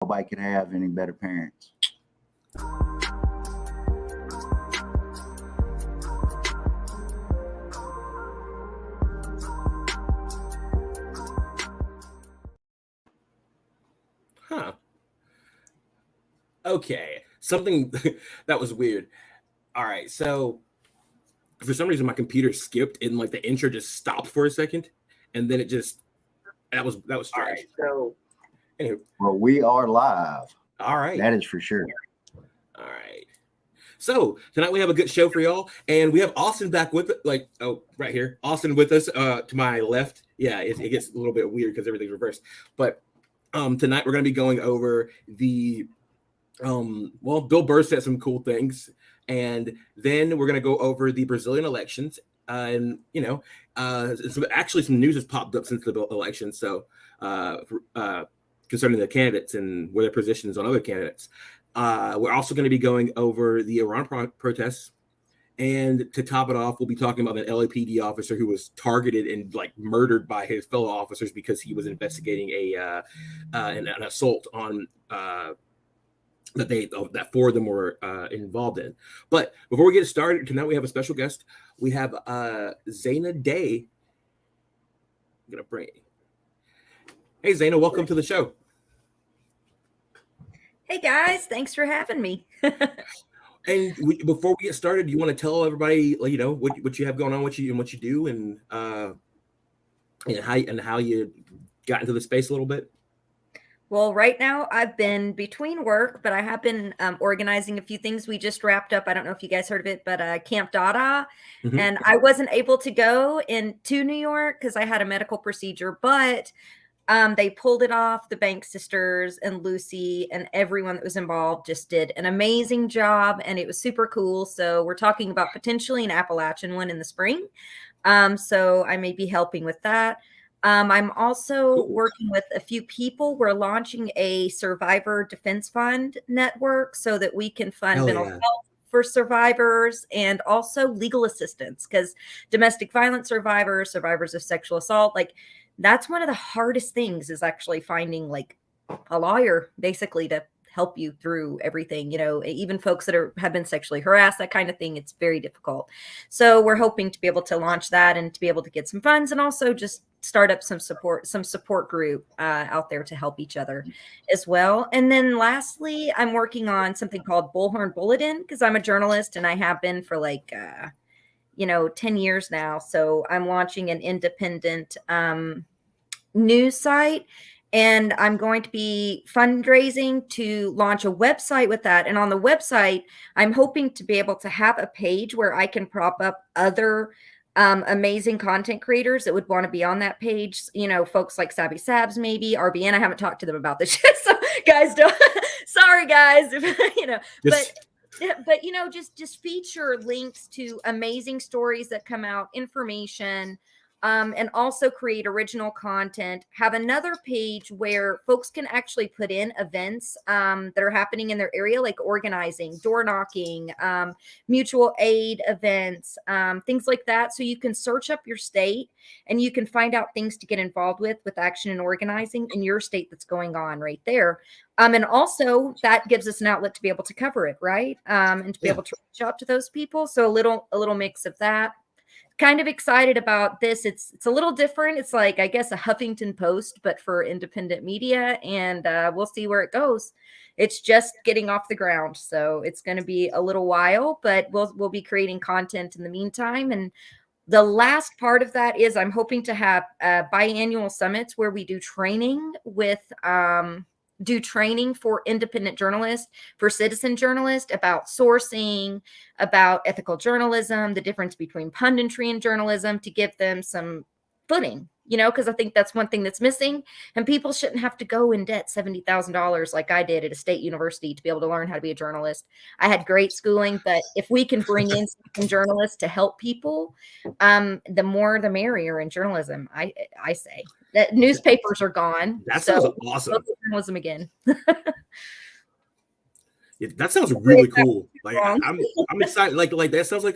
Nobody could have any better parents. Huh. Okay. Something that was weird. All right. So for some reason my computer skipped and like the intro just stopped for a second. And then it just that was strange. All right. So anyway. Well, we are live. All right. That is for sure. All right. So tonight we have a good show for y'all, and we have Austin back with it. Like, oh, right here, Austin with us to my left. Yeah, it gets a little bit weird because everything's reversed. But tonight we're going to be going over the well, Bill Burr said some cool things, and then we're going to go over the Brazilian elections. And you know, actually some news has popped up since the election. So concerning the candidates and where their positions on other candidates. We're also going to be going over the Iran protests. And to top it off, we'll be talking about an LAPD officer who was targeted and like murdered by his fellow officers because he was investigating an assault on that four of them were involved in. But before we get started, tonight we have a special guest. We have Zeynab Day. I'm going to bring. Hey, Zeynab, welcome to the show. Hey guys, thanks for having me. And before we get started, do you want to tell everybody, you know, what you have going on, what you do, and how you got into the space a little bit? Well, right now I've been between work, but I have been organizing a few things. We just wrapped up. I don't know if you guys heard of it, but Camp Dada, and I wasn't able to go to New York because I had a medical procedure, but they pulled it off. The Bank sisters and Lucy and everyone that was involved just did an amazing job, and it was super cool. So we're talking about potentially an Appalachian one in the spring. So I may be helping with that. I'm also working with a few people. We're launching a survivor defense fund network so that we can fund mental health for survivors and also legal assistance, because domestic violence survivors of sexual assault, like that's one of the hardest things is actually finding like a lawyer basically to help you through everything, you know, even folks that have been sexually harassed, that kind of thing. It's very difficult. So we're hoping to be able to launch that and to be able to get some funds and also just start up some support group out there to help each other as well. And then lastly, I'm working on something called Bulletin because I'm a journalist and I have been for like 10 years now. So I'm launching an independent news site, and I'm going to be fundraising to launch a website with that. And on the website, I'm hoping to be able to have a page where I can prop up other amazing content creators that would want to be on that page. You know, folks like Savvy Sabs, maybe RBN. I haven't talked to them about this shit, so guys, don't. Sorry, guys. But you know, just feature links to amazing stories that come out, information, and also create original content. Have another page where folks can actually put in events that are happening in their area, like organizing, door knocking, mutual aid events, things like that. So you can search up your state and you can find out things to get involved with action and organizing in your state that's going on right there. And also that gives us an outlet to be able to cover it, right? And to be able to reach out to those people. So a little mix of that. Kind of excited about this. It's a little different. It's like, I guess, a Huffington Post, but for independent media, and we'll see where it goes. It's just getting off the ground, so it's going to be a little while, but we'll be creating content in the meantime. And the last part of that is I'm hoping to have biannual summits where we do training for independent journalists, for citizen journalists about sourcing, about ethical journalism, the difference between punditry and journalism, to give them some footing, you know, because I think that's one thing that's missing. And people shouldn't have to go in debt $70,000 like I did at a state university to be able to learn how to be a journalist. I had great schooling, but if we can bring in some journalists to help people, the more the merrier in journalism, I say. That newspapers are gone. That sounds awesome. Journalism again. Yeah, that sounds really cool. Like I'm excited. Like that sounds like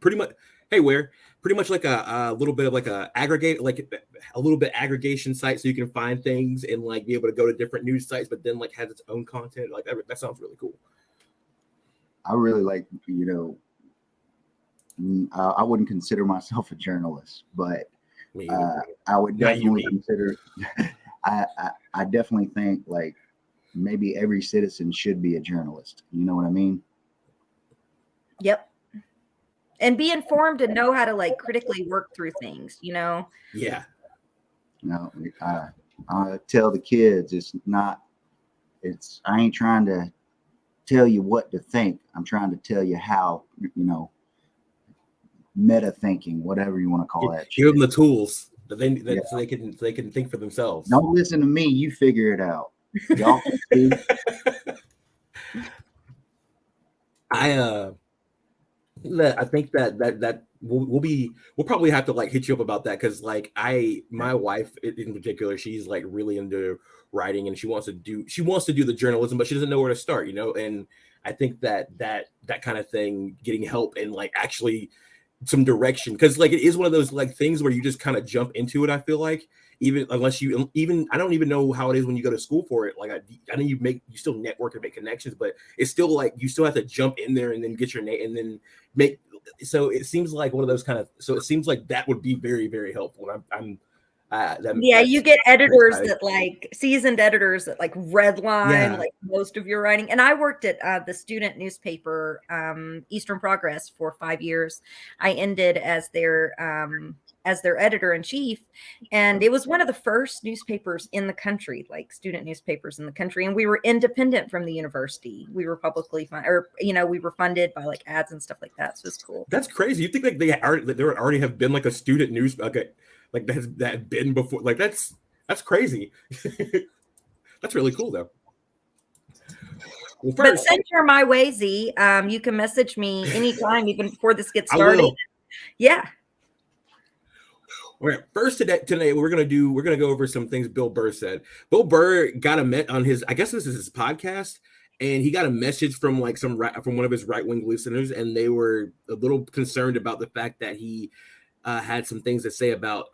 pretty much. Hey, where pretty much like a little bit of like a aggregate, like a little bit aggregation site, so you can find things and like be able to go to different news sites, but then like has its own content. Like that sounds really cool. I really like, I wouldn't consider myself a journalist, but I would definitely consider. I definitely think like maybe every citizen should be a journalist. You know what I mean? Yep. And be informed and know how to like critically work through things, Yeah. I tell the kids I ain't trying to tell you what to think. I'm trying to tell you how, meta thinking, whatever you want to call that. Give them the tools so they can think for themselves. Don't listen to me. You figure it out. Y'all can see. I think that we'll probably have to like hit you up about that, because like my wife in particular, she's like really into writing and she wants to do the journalism, but she doesn't know where to start, and I think that kind of thing, getting help and like actually some direction, because like it is one of those like things where you just kind of jump into it. I feel like I don't even know how it is when you go to school for it. Like I know you still network and make connections, but it's still like you still have to jump in there and then get your name and then make. So it seems like one of those kind of. So it seems like that would be very, very helpful. You get editors that like seasoned editors that like redline like most of your writing. And I worked at the student newspaper, Eastern Progress, for 5 years. I ended as their editor in chief, and it was one of the first newspapers in the country, like student newspapers in the country. And we were independent from the university. We were publicly funded, or we were funded by like ads and stuff like that. So it's cool. That's crazy. You think like there already have been like a student news like that had been before? Like that's crazy. That's really cool though. Well, but send your my way, Z. You can message me anytime, even before this gets started. Yeah. All right. First today we're gonna go over some things Bill Burr said. Bill Burr got on his, I guess this is his podcast, and he got a message from like from one of his right-wing listeners, and they were a little concerned about the fact that he had some things to say about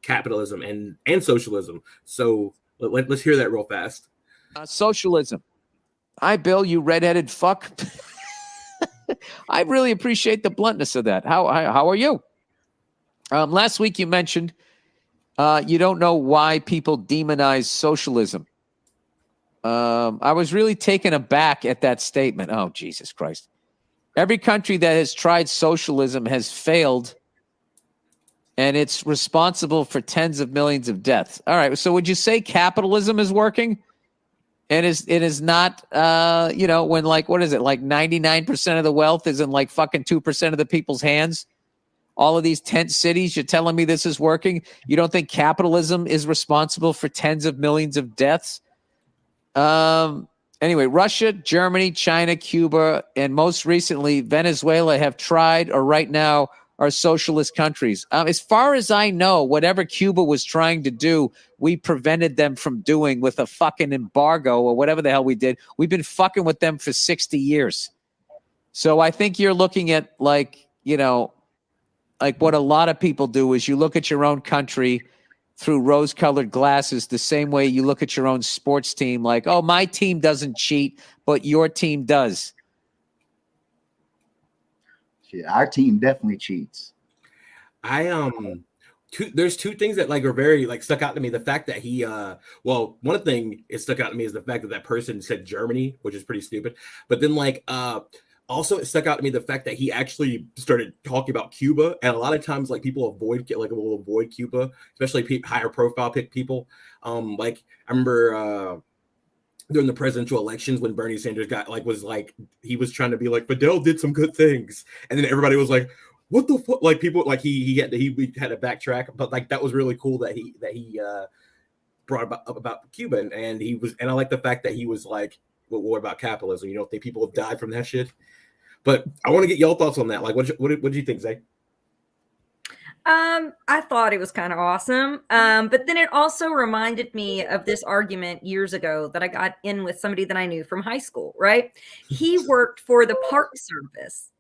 capitalism and socialism. So let's hear that real fast. Socialism. Hi, Bill, you redheaded fuck. I really appreciate the bluntness of that. How are you? Last week you mentioned you don't know why people demonize socialism. I was really taken aback at that statement. Oh, Jesus Christ. Every country that has tried socialism has failed, and it's responsible for tens of millions of deaths. All right, so would you say capitalism is working? And it is not, when like, what is it? Like 99% of the wealth is in like fucking 2% of the people's hands. All of these tent cities, you're telling me this is working? You don't think capitalism is responsible for tens of millions of deaths? Anyway, Russia, Germany, China, Cuba, and most recently Venezuela have tried, or right now are socialist countries. As far as I know, whatever Cuba was trying to do, we prevented them from doing with a fucking embargo or whatever the hell we did. We've been fucking with them for 60 years. So I think you're looking at like what a lot of people do is you look at your own country through rose-colored glasses, the same way you look at your own sports team like, oh, my team doesn't cheat, but your team does. Our team definitely cheats. There's two things that like are very like stuck out to me. The fact that he one thing it stuck out to me is the fact that person said Germany, which is pretty stupid. But then like also it stuck out to me the fact that he actually started talking about Cuba, and a lot of times like people will avoid Cuba, especially higher profile people. Like I remember during the presidential elections when Bernie Sanders he was trying to be like Fidel did some good things, and then everybody was like, what the fuck? Like people like he had to backtrack, but like that was really cool that he brought up about Cuba, and he was, and I like the fact that he was like, well, what about capitalism? You don't think people have died from that shit? But I want to get y'all thoughts on that. Like, what did you think, Zay? I thought it was kind of awesome. But then it also reminded me of this argument years ago that I got in with somebody that I knew from high school, right? He worked for the Park Service.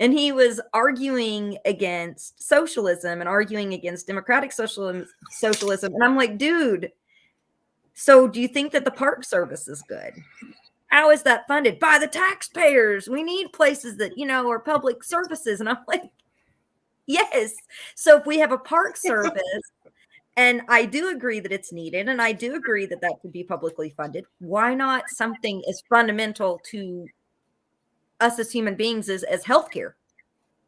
and he was arguing against socialism and arguing against democratic socialism. And I'm like, dude, so do you think that the Park Service is good? How is that funded? By the taxpayers. We need places that, are public services. And I'm like, yes. So if we have a Park Service, and I do agree that it's needed, and I do agree that that could be publicly funded, why not something as fundamental to us as human beings as healthcare,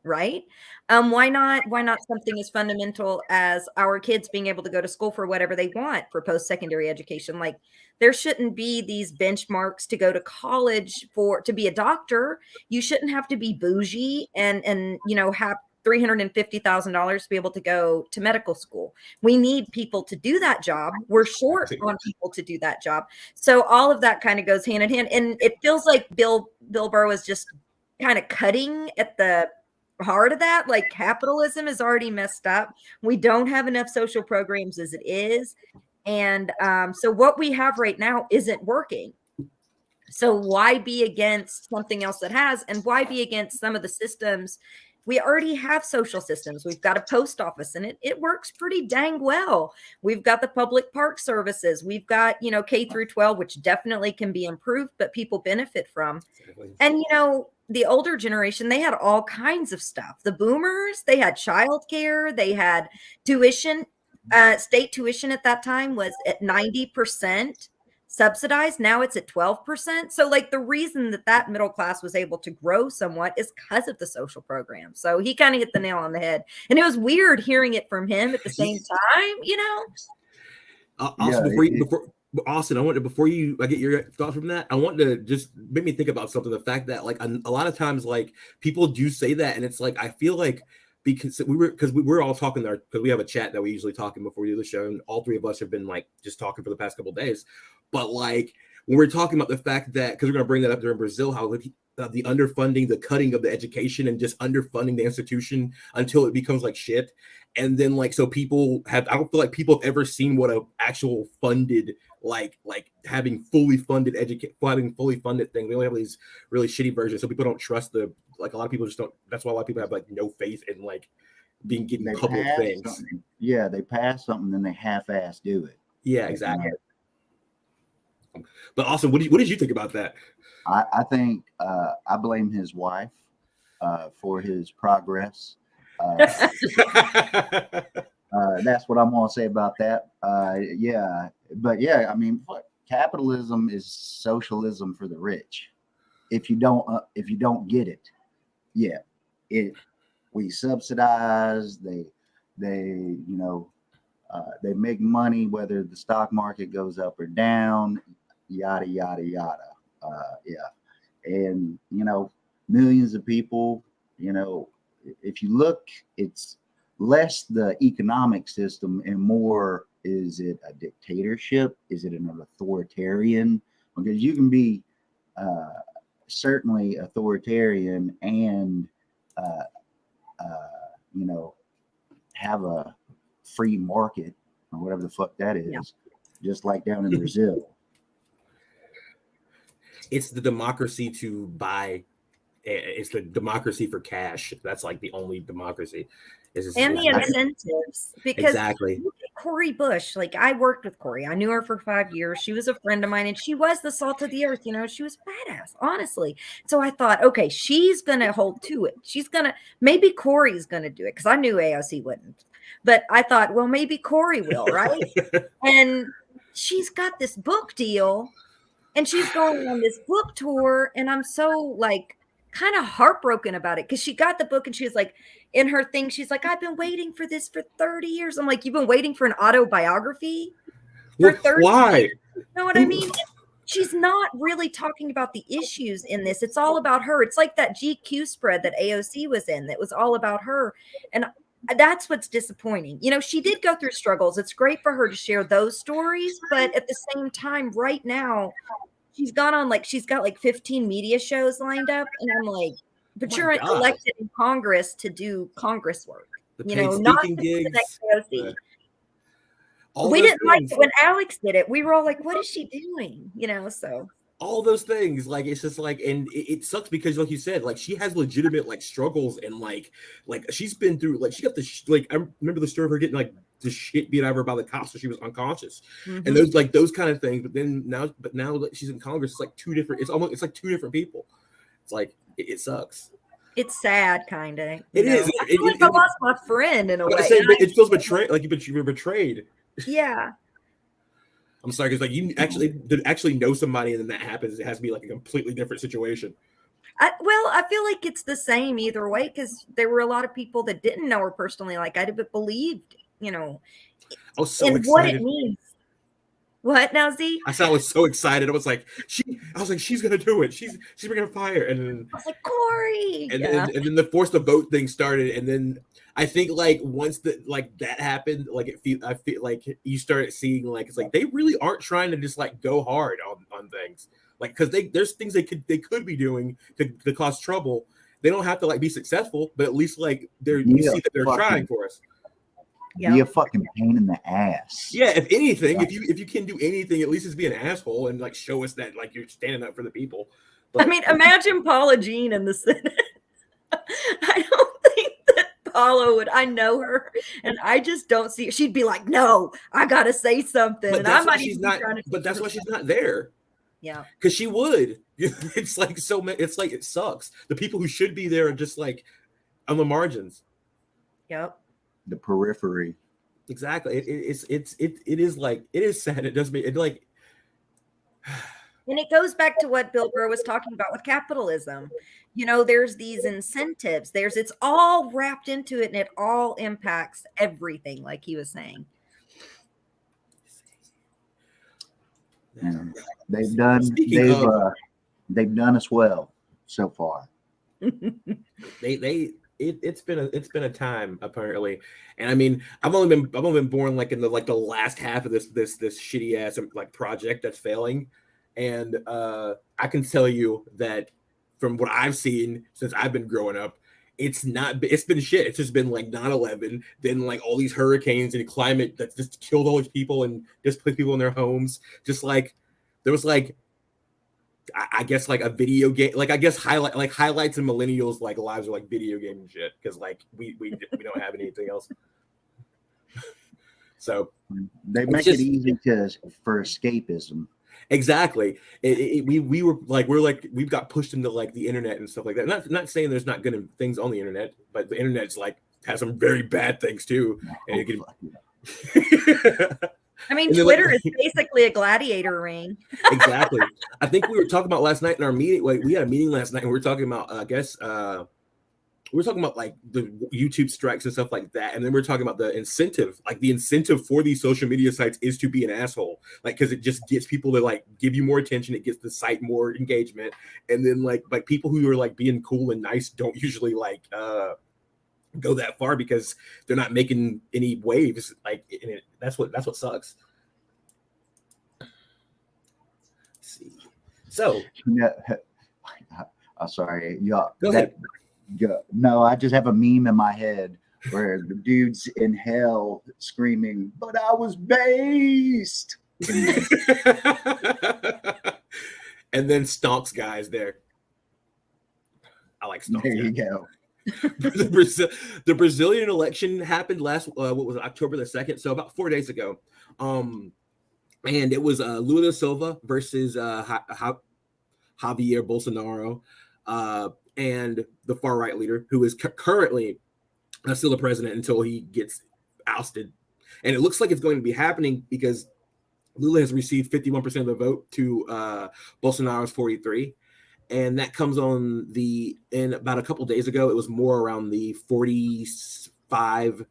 right? Why not something as fundamental as our kids being able to go to school for whatever they want for post-secondary education? Like, there shouldn't be these benchmarks to go to college to be a doctor. You shouldn't have to be bougie and have $350,000 to be able to go to medical school. We need people to do that job. We're short on people to do that job. So all of that kind of goes hand in hand. And it feels like Bill Burr was just kind of cutting at the heart of that. Like, capitalism is already messed up. We don't have enough social programs as it is. And so what we have right now isn't working. So why be against something else that has? And why be against some of the systems? We already have social systems. We've got a post office, and it works pretty dang well. We've got the public park services. We've got, K through 12, which definitely can be improved, but people benefit from. And, the older generation, they had all kinds of stuff. The boomers, they had childcare, they had tuition. State tuition at that time was at 90% subsidized. Now it's at 12%. So like, the reason that middle class was able to grow somewhat is because of the social program. So he kind of hit the nail on the head. And it was weird hearing it from him at the same time, Also, Austin, before I get your thoughts from that, I want to just make me think about something. The fact that like a lot of times, like, people do say that, and it's like, I feel like because we were all talking there, because we have a chat that we usually talk in before we do the show, and all three of us have been like just talking for the past couple of days. But like, when we're talking about the fact that, because we're going to bring that up there in Brazil, how the underfunding, the cutting of the education, and just underfunding the institution until it becomes like shit. And then like, so I don't feel like people have ever seen what a actual funded, like having fully funded fully funded thing. We only have these really shitty versions. So people don't trust a lot of people just don't. That's why a lot of people have like no faith in like getting public things. Something. Yeah. They pass something, then they half-ass do it. Yeah, exactly. But also, what did you think about that? I think I blame his wife for his progress. That's what I'm going to say about that. Yeah, but yeah, I mean, capitalism is socialism for the rich. If you don't get it, yeah, we subsidize. They make money whether the stock market goes up or down. Yada yada yada. Yeah, and millions of people. If you look, it's less the economic system and more, is it a dictatorship? Is it an authoritarian? Because you can be certainly authoritarian and have a free market or whatever the fuck that is, just like down in Brazil. It's the democracy to buy. It's the democracy for cash. That's like the only democracy. And the incentives, because exactly. Cori Bush, like, I worked with Cori. I knew her for 5 years. She was a friend of mine, and she was the salt of the earth. She was badass, honestly. So I thought, okay, she's gonna hold to it. Maybe Cori's gonna do it, because I knew AOC wouldn't. But I thought, well, maybe Cori will, right? And she's got this book deal, and she's going on this book tour, and I'm so like kind of heartbroken about it, because she got the book and she was like, in her thing, she's like, I've been waiting for this for 30 years. I'm like, you've been waiting for an autobiography for 30 years? You know what I mean? She's not really talking about the issues in this. It's all about her. It's like that GQ spread that AOC was in that was all about her. And that's what's disappointing. She did go through struggles. It's great for her to share those stories, but at the same time, right now, she's got 15 media shows lined up, and I'm like, but you're elected in Congress to do Congress work, not to do the next AOC. We didn't like it when Alex did it. We were all like, what is she doing? So all those things. Like, it's just like, and it sucks because, like you said, like she has legitimate like struggles, and like she's been through, like she got the like, I remember the story of her getting like the shit beat out of her by the cops when she was unconscious, and those kind of things. But now that she's in Congress, it's like two different. It's like two different people. It's like it sucks. It's sad, kind of. It is. I feel like I lost my friend in a way. It feels betrayed. Like you were betrayed. Yeah. I'm sorry, because like you actually know somebody, and then that happens. It has to be like a completely different situation. I feel like it's the same either way, because there were a lot of people that didn't know her personally, like I did, but believed, I was so excited. What it means. What now, Z? I was so excited. I was like, she's gonna do it. She's bringing fire, and then I was like, Corey, and then the force the vote thing started, and then I think like once that happened, like I feel like you started seeing like it's like they really aren't trying to just like go hard on things, like because there's things they could be doing to cause trouble. They don't have to like be successful, but at least like you see that they're trying for us. Be a fucking pain in the ass. Yeah, if anything, if you can do anything, at least just be an asshole and like show us that like you're standing up for the people. But, I mean, imagine Paula Jean in the Senate. I don't think that Paula would. I know her, and I just don't see. She'd be like, "No, I gotta say something." But and that's I why might she's even not. trying to. But that's why she's not there. Yeah, because she would. It's like so. It's like it sucks. The people who should be there are just like on the margins. Yep. The periphery. Exactly. It is like it is sad. It does make it like. And it goes back to what Bill Burr was talking about with capitalism. There's these incentives. It's all wrapped into it, and it all impacts everything, like he was saying. They've done us well so far. It's been a time apparently, and I mean I've only been born like in the last half of this shitty ass like project that's failing, and I can tell you that from what I've seen since I've been growing up, it's been shit. It's just been like 9/11, then like all these hurricanes and climate that just killed all these people and displaced people in their homes. Just like there was like I guess like a video game, like I guess highlights and millennials like lives are like video game and shit because like we don't have anything else. So they make it easy for escapism. Exactly. We've got pushed into like the internet and stuff like that. Not saying there's not good things on the internet, but the internet's like has some very bad things too. And I mean, Twitter is basically a gladiator ring. Exactly. I think we were talking about last night in our meeting. Like we had a meeting last night, and we were talking about, we were talking about like the YouTube strikes and stuff like that. And then we we're talking about the incentive. Like the incentive for these social media sites is to be an asshole. Like because it just gets people to like give you more attention. It gets the site more engagement. And then like people who are like being cool and nice don't usually like go that far because they're not making any waves. Like that's what sucks. Let's see. So I'm sorry. Go ahead. No, I just have a meme in my head where the dude's in hell screaming, "But I was based." And then Stonk's guys there. I like Stonks. There you go. The Brazilian election happened last October the 2nd, so about 4 days ago, and it was Lula da Silva versus Javier Bolsonaro, and the far right leader who is currently still the president until he gets ousted, and it looks like it's going to be happening because Lula has received 51% of the vote to Bolsonaro's 43%. And that comes on in about a couple of days ago, it was more around the 47,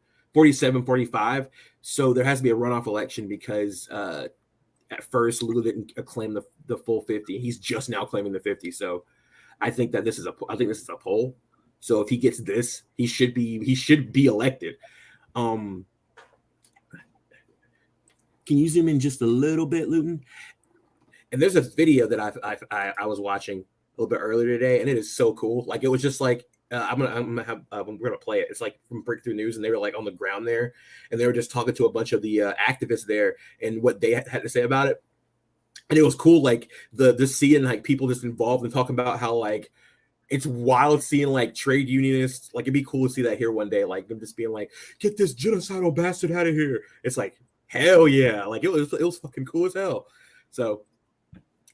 45. So there has to be a runoff election because at first Lula didn't claim the full 50. He's just now claiming the 50. So I think this is a poll. So if he gets this, he should be elected. Can you zoom in just a little bit, Luton? And there's a video that I was watching a little bit earlier today, and it is so cool. Like it was just like we're gonna play it. It's like from Breakthrough News, and they were like on the ground there, and they were just talking to a bunch of the activists there and what they had to say about it. And it was cool, like the seeing like people just involved and talking about how like it's wild seeing like trade unionists. Like it'd be cool to see that here one day, like them just being like, get this genocidal bastard out of here. It's like, hell yeah, like it was fucking cool as hell. So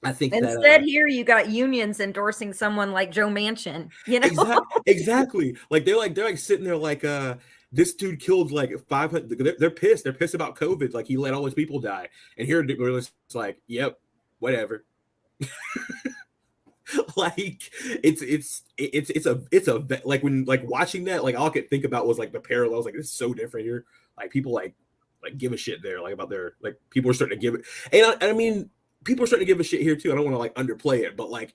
I think instead here you got unions endorsing someone like Joe Manchin, you know. Exactly. Like they're like sitting there like this dude killed like 500. They're pissed about COVID, like he let all his people die, and here it's like, yep, whatever. Like it's a like when like watching that, like all I could think about was like the parallels. Like it's so different here. Like people like give a shit there, like about their, like people are starting to give it, and I mean people are starting to give a shit here too. I don't want to like underplay it, but like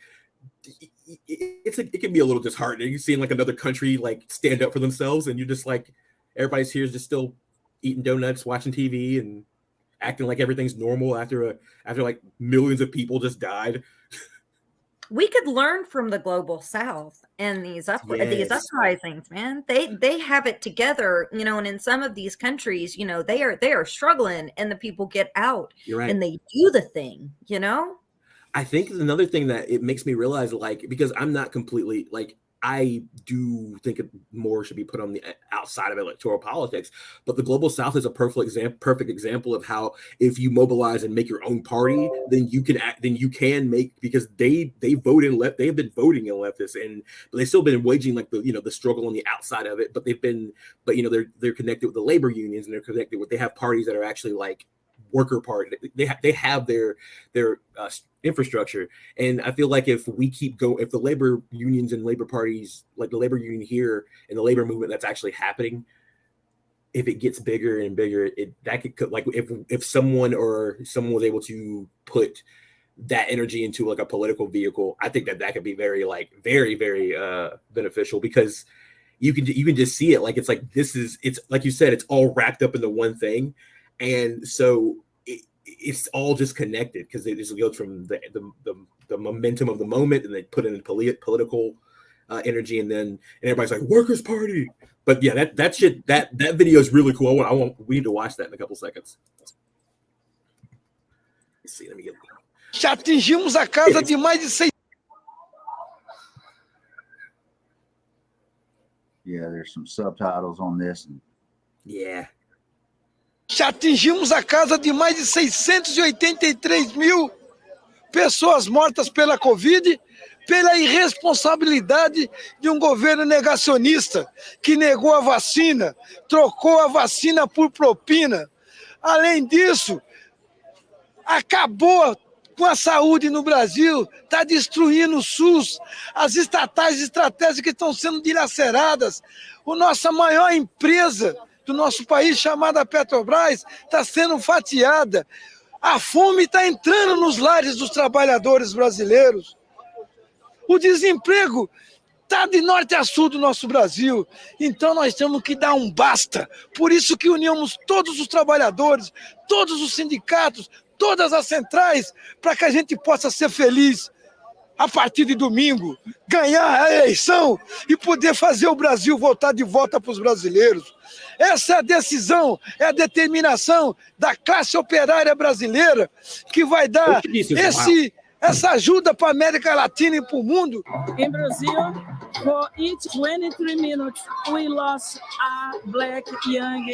it can be a little disheartening. You seeing like another country like stand up for themselves, and you're just like, everybody's here is just still eating donuts, watching TV, and acting like everything's normal after like millions of people just died. We could learn from the global South and these uprisings, man. They have it together, you know. And in some of these countries, you know, they are struggling, and the people get out. You're right. And they do the thing, you know. I think another thing that it makes me realize, like, because I'm not completely like, I do think more should be put on the outside of electoral politics, but the global South is a perfect example of how if you mobilize and make your own party, then you can make, because they vote in left, they have been voting in leftists, but they've still been waging like the struggle on the outside of it, but they're connected with the labor unions, and they're connected with, they have parties that are actually like worker party. They have their infrastructure, and I feel like if we keep going, if the labor unions and labor parties, like the labor union here and the labor movement that's actually happening, if it gets bigger and bigger, that could like if someone was able to put that energy into like a political vehicle, I think that could be very beneficial, because you can just see it, like it's like it's like you said, it's all wrapped up into one thing. And so it's all just connected, because it just goes from the momentum of the moment, and they put in political energy, and everybody's like, Workers' Party. But yeah, that video is really cool. We need to watch that in a couple seconds. Let's see, let me get it. Já atingimos a casa de mais de 6. Yeah, there's some subtitles on this. Yeah. Já atingimos a casa de mais de 683 mil pessoas mortas pela Covid, pela irresponsabilidade de um governo negacionista que negou a vacina, trocou a vacina por propina. Além disso, acabou com a saúde no Brasil, está destruindo o SUS, as estatais estratégicas estão sendo dilaceradas, a nossa maior empresa do nosso país, chamada Petrobras, está sendo fatiada. A fome está entrando nos lares dos trabalhadores brasileiros. O desemprego está de norte a sul do nosso Brasil. Então nós temos que dar um basta. Por isso que unimos todos os trabalhadores, todos os sindicatos, todas as centrais, para que a gente possa ser feliz a partir de domingo, ganhar a eleição e poder fazer o Brasil voltar de volta para os brasileiros. Essa é a decisão, é a determinação da classe operária brasileira que vai dar essa ajuda para a América Latina e para o mundo. In Brazil, for each 23 minutes, we lost a black young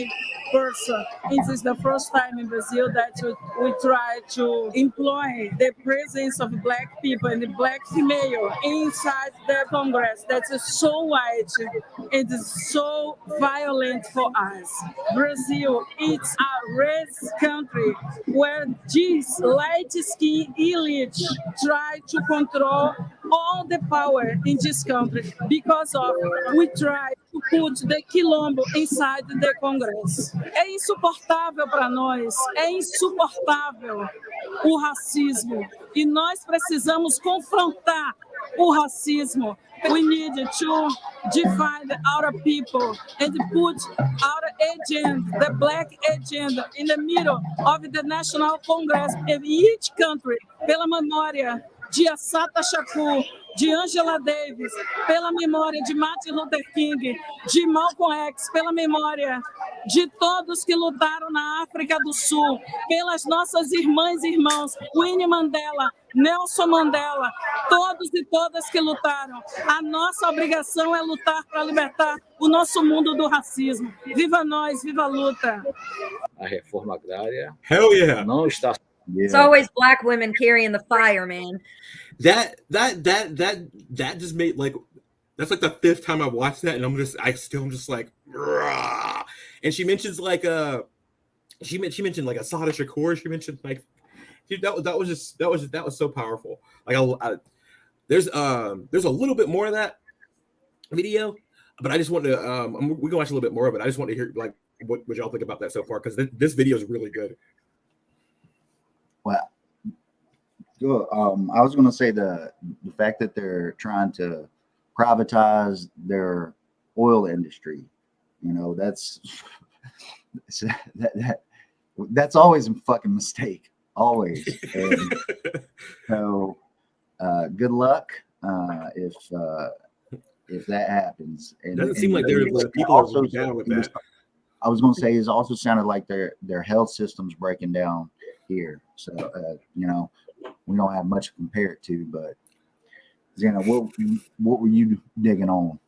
person. It is the first time in Brazil that we try to employ the presence of black people and the black female inside the Congress. That is so white and so violent for us. Brazil, it's a race country where this light-skinned elite try to control all the power in this country because of we try to put the quilombo inside the Congress. É insuportável para nós, é insuportável o racismo e nós precisamos confrontar o racismo. We need to define our people and put our agenda, the black agenda, in the middle of the National Congress of each country, pela memória de Assata Shakur, de Angela Davis, pela memória de Martin Luther King, de Malcolm X, pela memória de todos que lutaram na África do Sul, pelas nossas irmãs e irmãos, Winnie Mandela, Nelson Mandela, todos e todas que lutaram. A nossa obrigação é lutar para libertar o nosso mundo do racismo. Viva nós, viva a luta! A reforma agrária Hell yeah. não está. It's always black women carrying the fire, man. That just made like, that's like the fifth time I watched that, and I'm just like, rah. And she mentions like she mentioned like Asada Shakur. She mentioned like, dude, that was so powerful. Like there's a little bit more of that video, but I just want to we can watch a little bit more of it. I just want to hear like what y'all think about that so far, because this video is really good. Well, I was going to say the fact that they're trying to privatize their oil industry, you know, that's always a fucking mistake, always. And so good luck if that happens. And it doesn't seem like people are down with that. I was going to say, it also sounded like their health system's breaking down here. So you know, we don't have much to compare it to. But Zeynab, what were you digging on?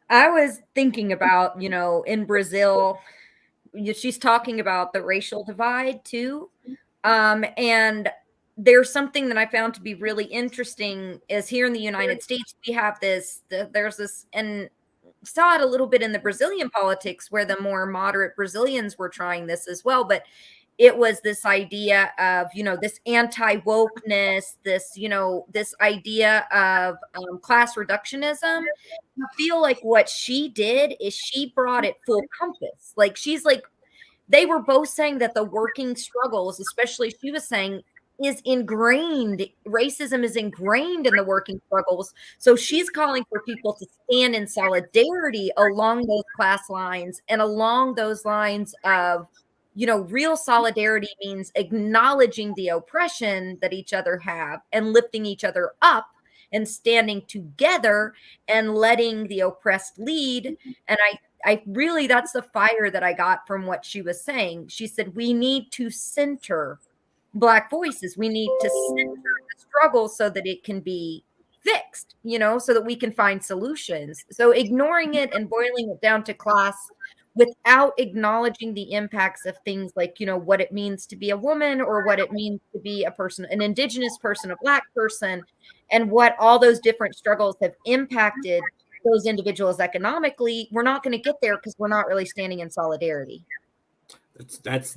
I was thinking about, you know, in Brazil, she's talking about the racial divide too. And there's something that I found to be really interesting is here in the United States, we have there's this, and saw it a little bit in the Brazilian politics where the more moderate Brazilians were trying this as well. But it was this idea of, you know, this anti-wokeness, this, you know, this idea of class reductionism. I feel like what she did is she brought it full compass. Like, she's like, they were both saying that the working struggles, especially she was saying, is ingrained. Racism is ingrained in the working struggles. So she's calling for people to stand in solidarity along those class lines, and along those lines of, you know, real solidarity means acknowledging the oppression that each other have and lifting each other up and standing together and letting the oppressed lead. And I really, that's the fire that I got from what she was saying. She said, we need to center Black voices. We need to center the struggle so that it can be fixed, you know, so that we can find solutions. So ignoring it and boiling it down to class without acknowledging the impacts of things like, you know, what it means to be a woman, or what it means to be a person, an Indigenous person, a Black person, and what all those different struggles have impacted those individuals economically, we're not going to get there because we're not really standing in solidarity. That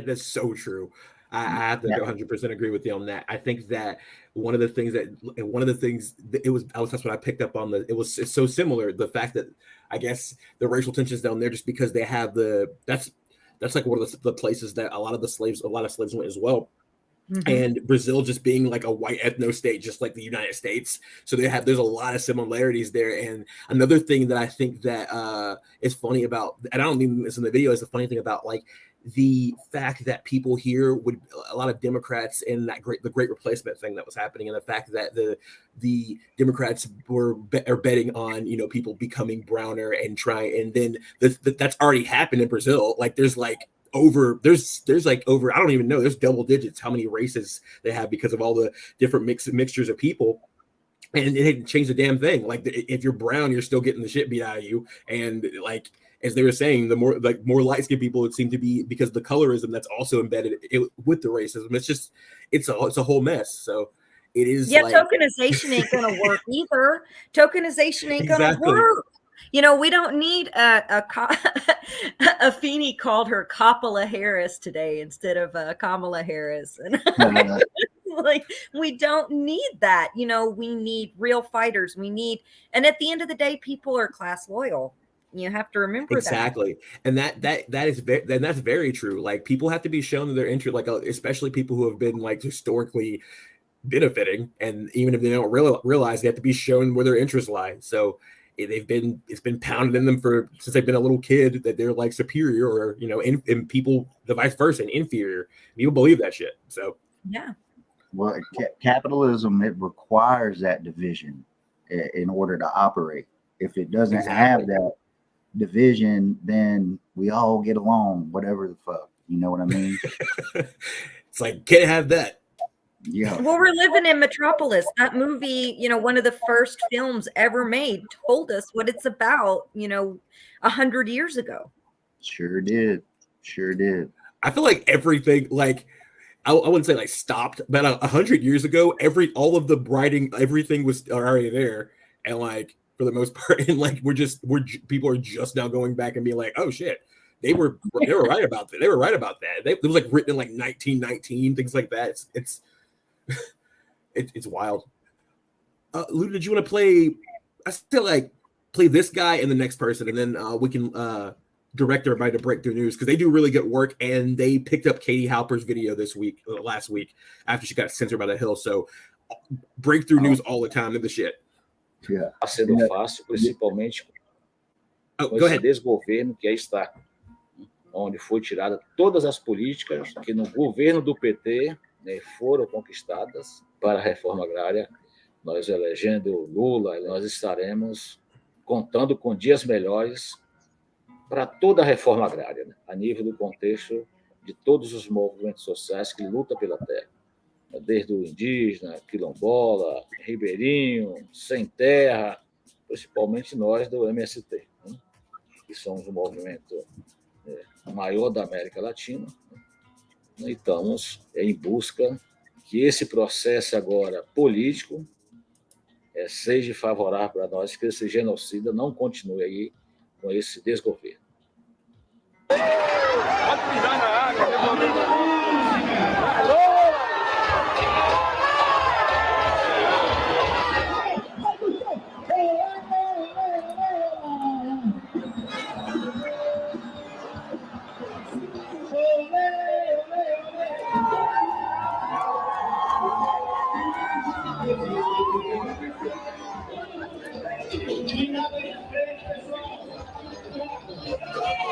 is so true. I have to 100% agree with you on that. I think that that's what I picked up on. It's so similar. The fact that I guess the racial tensions down there, just because they have that's like one of the places that a lot of slaves went as well. Mm-hmm. And Brazil just being like a white ethno state, just like the United States. So there's a lot of similarities there. And another thing that I think that is funny about, and I don't mean this in the video, is the funny thing about like the fact that people here would, a lot of Democrats in the great replacement thing that was happening, and the fact that the Democrats are betting on, you know, people becoming browner and then that's already happened in Brazil. Like there's over, I don't even know, there's double digits how many races they have because of all the different mixtures of people. And it didn't change the damn thing. Like if you're brown, you're still getting the shit beat out of you. And like, as they were saying, the more light-skinned people, it seemed to be, because of the colorism that's also embedded with the racism. It's a whole mess. So it is. Yeah, tokenization ain't gonna work either. Tokenization ain't gonna work. You know, we don't need Afeni called her Kamala Harris today instead of Kamala Harris. And like, we don't need that. You know, we need real fighters. And at the end of the day, people are class loyal. You have to remember exactly. That. And that's very true. Like, people have to be shown their interest, like especially people who have been like historically benefiting, and even if they don't realize, they have to be shown where their interests lie. So it's been pounded in them since they've been a little kid that they're like superior, or, you know, and people the vice versa, and inferior. People believe that shit. So yeah. Well, capitalism, it requires that division in order to operate. If it doesn't have that, division, then we all get along, whatever the fuck. You know what I mean? It's like, can't have that. Yeah. Well, we're living in Metropolis. That movie, one of the first films ever made, told us what it's about, 100 years ago. Sure did. I feel like everything, like, I wouldn't say like stopped, but 100 years ago, all of the writing, everything was already there, and like for the most part, and like people are just now going back and being like, oh shit, they were right about that. They were right about that. It was like written in like 1919, things like that. It's wild. Luda, did you want to play? I still like play this guy and the next person, and then we can direct everybody to Breakthrough News, because they do really good work, and they picked up Katie Halper's video last week after she got censored by The Hill. So Breakthrough News all the time in the shit. Yeah. Está sendo fácil, principalmente com Go esse ahead. desgoverno que aí está, onde foi tirada todas as políticas que no governo do PT, né, foram conquistadas para a reforma agrária. Nós elegendo Lula, nós estaremos contando com dias melhores para toda a reforma agrária, né, a nível do contexto de todos os movimentos sociais que lutam pela terra, desde o indígena, quilombola, ribeirinho, sem terra, principalmente nós do MST, né, que somos o movimento maior da América Latina, né, e estamos em busca que esse processo agora político seja favorável para nós, que esse genocida não continue aí com esse desgoverno.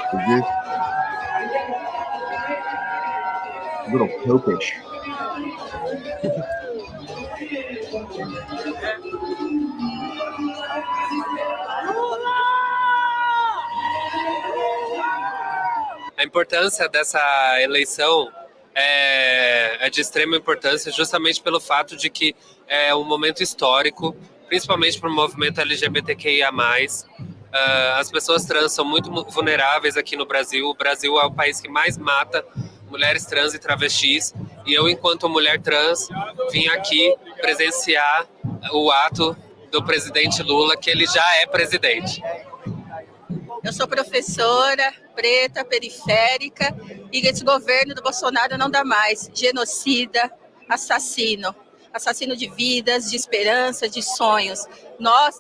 Is this a little popish? A importância dessa eleição é de extrema importância, justamente pelo fato de que é um momento histórico, principalmente para o movimento LGBTQIA+. As pessoas trans são muito vulneráveis aqui no Brasil. O Brasil é o país que mais mata mulheres trans e travestis. E eu, enquanto mulher trans, vim aqui presenciar o ato do presidente Lula, que ele já é presidente. Eu sou professora, preta, periférica, e esse governo do Bolsonaro não dá mais. Genocida, assassino de vidas, de esperança, de sonhos.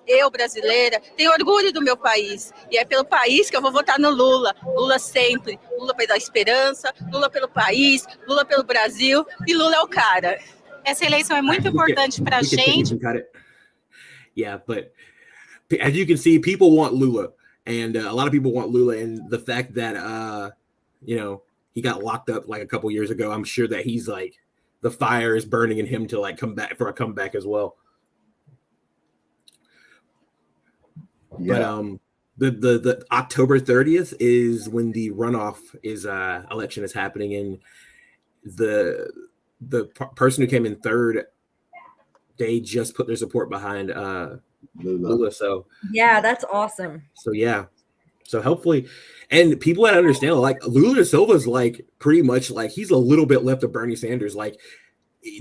Eu, brasileira, tenho orgulho do meu país. E é pelo país que eu vou votar no Lula. Lula sempre. Lula pela esperança, Lula pelo país, Lula pelo Brasil. E Lula é o cara. Essa eleição é muito importante para a gente. Yeah, but as you can see, people want Lula. And a lot of people want Lula. And the fact that, he got locked up like a couple years ago, I'm sure that he's like, the fire is burning in him to like come back for a comeback as well. Yeah. But the October 30th is when the runoff election is happening, and the person who came in third, they just put their support behind Lula. So yeah, that's awesome. So yeah. So hopefully, and people had to understand, like Lula da Silva's like pretty much like he's a little bit left of Bernie Sanders. Like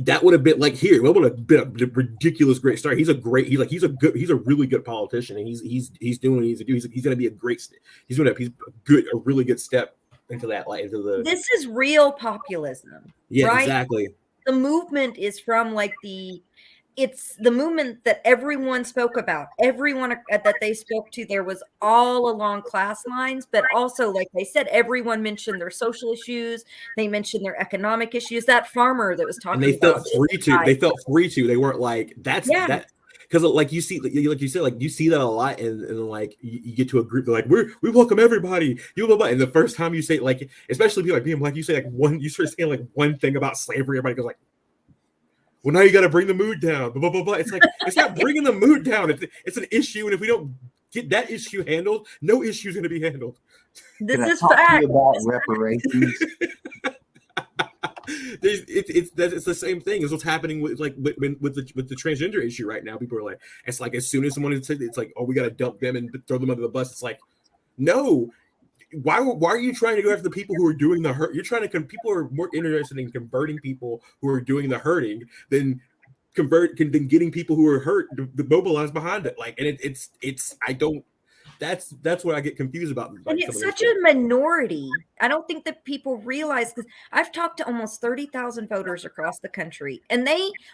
that would have been like it would have been a ridiculous great start. He's a really good politician, and he's doing what he needs to do. He's going to be a really good step into that, like into the. This is real populism. Yeah, right? Exactly. The movement is from like it's the movement that everyone spoke about. Everyone that they spoke to, there was all along class lines, but also, like they said, everyone mentioned their social issues. They mentioned their economic issues. That farmer that was talking, and they felt free to. They felt free to. They weren't like that. Because like you see, like you said, like you see that a lot, and like you get to a group, they're like we welcome everybody. And the first time you say, like, especially people like being black, you say like you start saying like one thing about slavery, everybody goes like, well, now you got to bring the mood down. Blah, blah, blah, blah. It's like it's not bringing the mood down. It's an issue, and if we don't get that issue handled, no issue is going to be handled. This Can I is talk to fact. you about reparations? It's the same thing as what's happening with the transgender issue right now. People are like, it's like as soon as someone says it's like, oh, we got to dump them and throw them under the bus. It's like, no. Why are you trying to go after the people who are doing the hurt? You're trying to people are more interested in converting people who are doing the hurting than getting people who are hurt to mobilize behind it. Like, and it's I don't. That's what I get confused about. Like, and it's such a minority. I don't think that people realize, because I've talked to almost 30,000 voters across the country, and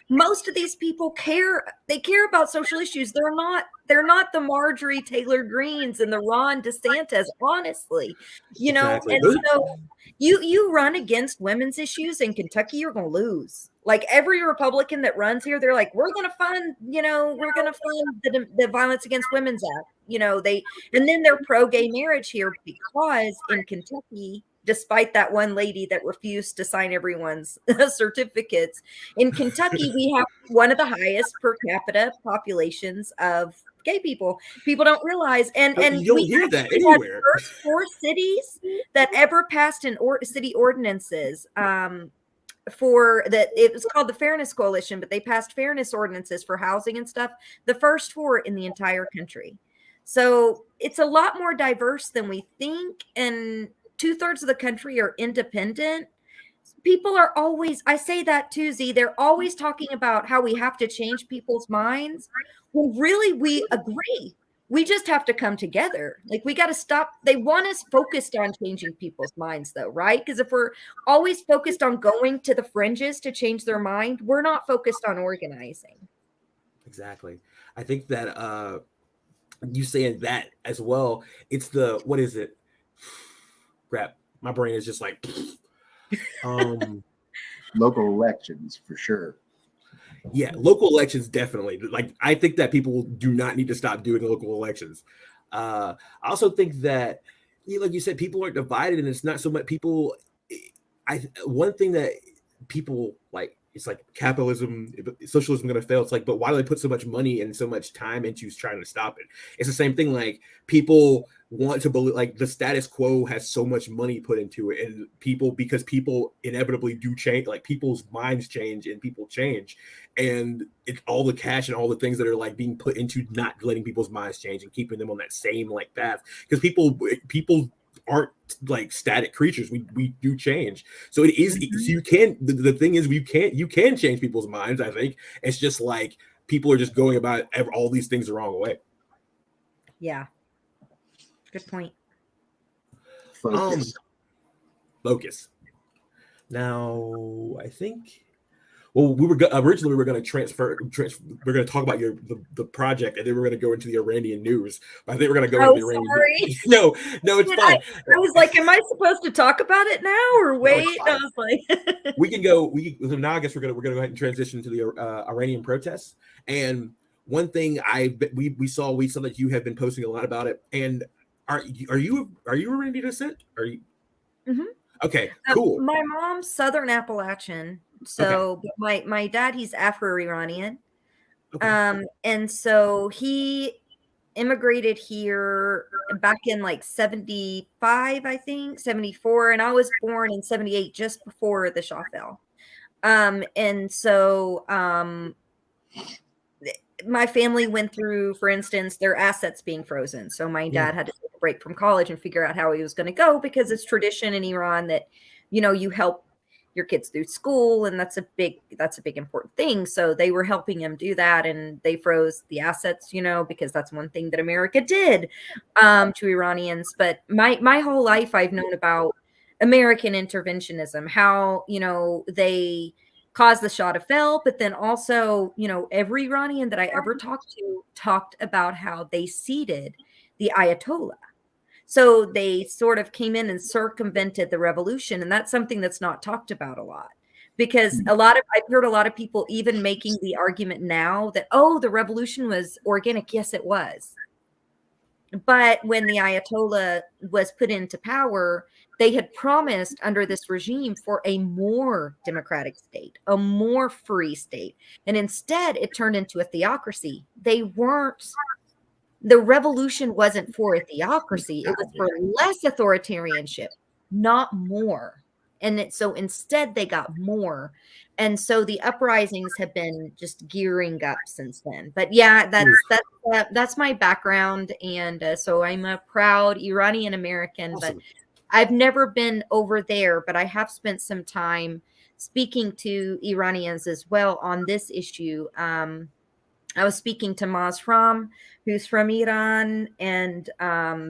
most of these people care. They care about social issues. They're not the Marjorie Taylor Greens and the Ron DeSantis, honestly, you know. Exactly. And so you run against women's issues in Kentucky, you're going to lose. Like every Republican that runs here, they're like, we're going to fund the Violence Against Women's Act. You know, and then they're pro-gay marriage here because in Kentucky, despite that one lady that refused to sign everyone's certificates, in Kentucky, we have one of the highest per capita populations of gay people. People don't realize, and you don't hear that anywhere. The first 4 cities that ever passed city ordinances. It was called the Fairness Coalition, but they passed fairness ordinances for housing and stuff. The first 4 in the entire country. So it's a lot more diverse than we think. And 2/3 of the country are independent. People are always, I say that too, Z, they're always talking about how we have to change people's minds. Well, really, we agree. We just have to come together. Like, we got to stop. They want us focused on changing people's minds, though, right? Because if we're always focused on going to the fringes to change their mind, we're not focused on organizing. Exactly. I think that you saying that as well. It's what is it? Crap. My brain is just like Local elections for sure. Yeah, local elections definitely. Like, I think that people do not need to stop doing local elections. I also think that, like you said, people are divided, and it's not so much people. One thing that people like, it's like capitalism, socialism going to fail. It's like, but why do they put so much money and so much time into trying to stop it? It's the same thing. Like, people want to believe, like, the status quo has so much money put into it, and because people inevitably do change, like, people's minds change and people change, and it's all the cash and all the things that are like being put into not letting people's minds change and keeping them on that same like path, because people aren't like static creatures. We do change. So it is, you can, the thing is, you can change people's minds. I think it's just like people are just going about all these things the wrong way. Yeah. Good point. Focus. Now, I think, well, originally we were going to transfer. We're going to talk about the project, and then we're going to go into the Iranian news. But I think we're going to go into the Iranian news. No, it's fine. I was like, am I supposed to talk about it now or wait? No, I was like, we can go. Now I guess we're going to go ahead and transition to the Iranian protests. And one thing we saw that you have been posting a lot about it. And are you Iranian descent? Are you? Mm-hmm. Okay, cool. My mom's Southern Appalachian. So my dad, he's Afro-Iranian. Okay. And so he immigrated here back in like 75, I think, 74. And I was born in 78, just before the Shah fell. And so my family went through, for instance, their assets being frozen. So my dad had to take a break from college and figure out how he was going to go, because it's tradition in Iran that, you help your kids through school, and that's a big important thing. So they were helping him do that, and they froze the assets, because that's one thing that America did to Iranians. But my whole life I've known about American interventionism, how they caused the Shah to fail, but then also every Iranian that I ever talked to talked about how they seated the Ayatollah. So they sort of came in and circumvented the revolution. And that's something that's not talked about a lot, because I've heard a lot of people even making the argument now that, the revolution was organic. Yes, it was. But when the Ayatollah was put into power, they had promised under this regime for a more democratic state, a more free state. And instead it turned into a theocracy. They weren't The revolution wasn't for a theocracy. It was for less authoritarianship, not more. And so instead they got more. And so the uprisings have been just gearing up since then. But yeah, that's my background. And so I'm a proud Iranian American, Awesome. but I've never been over there, but I have spent some time speaking to Iranians as well on this issue. I was speaking to Mazram, who's from Iran, and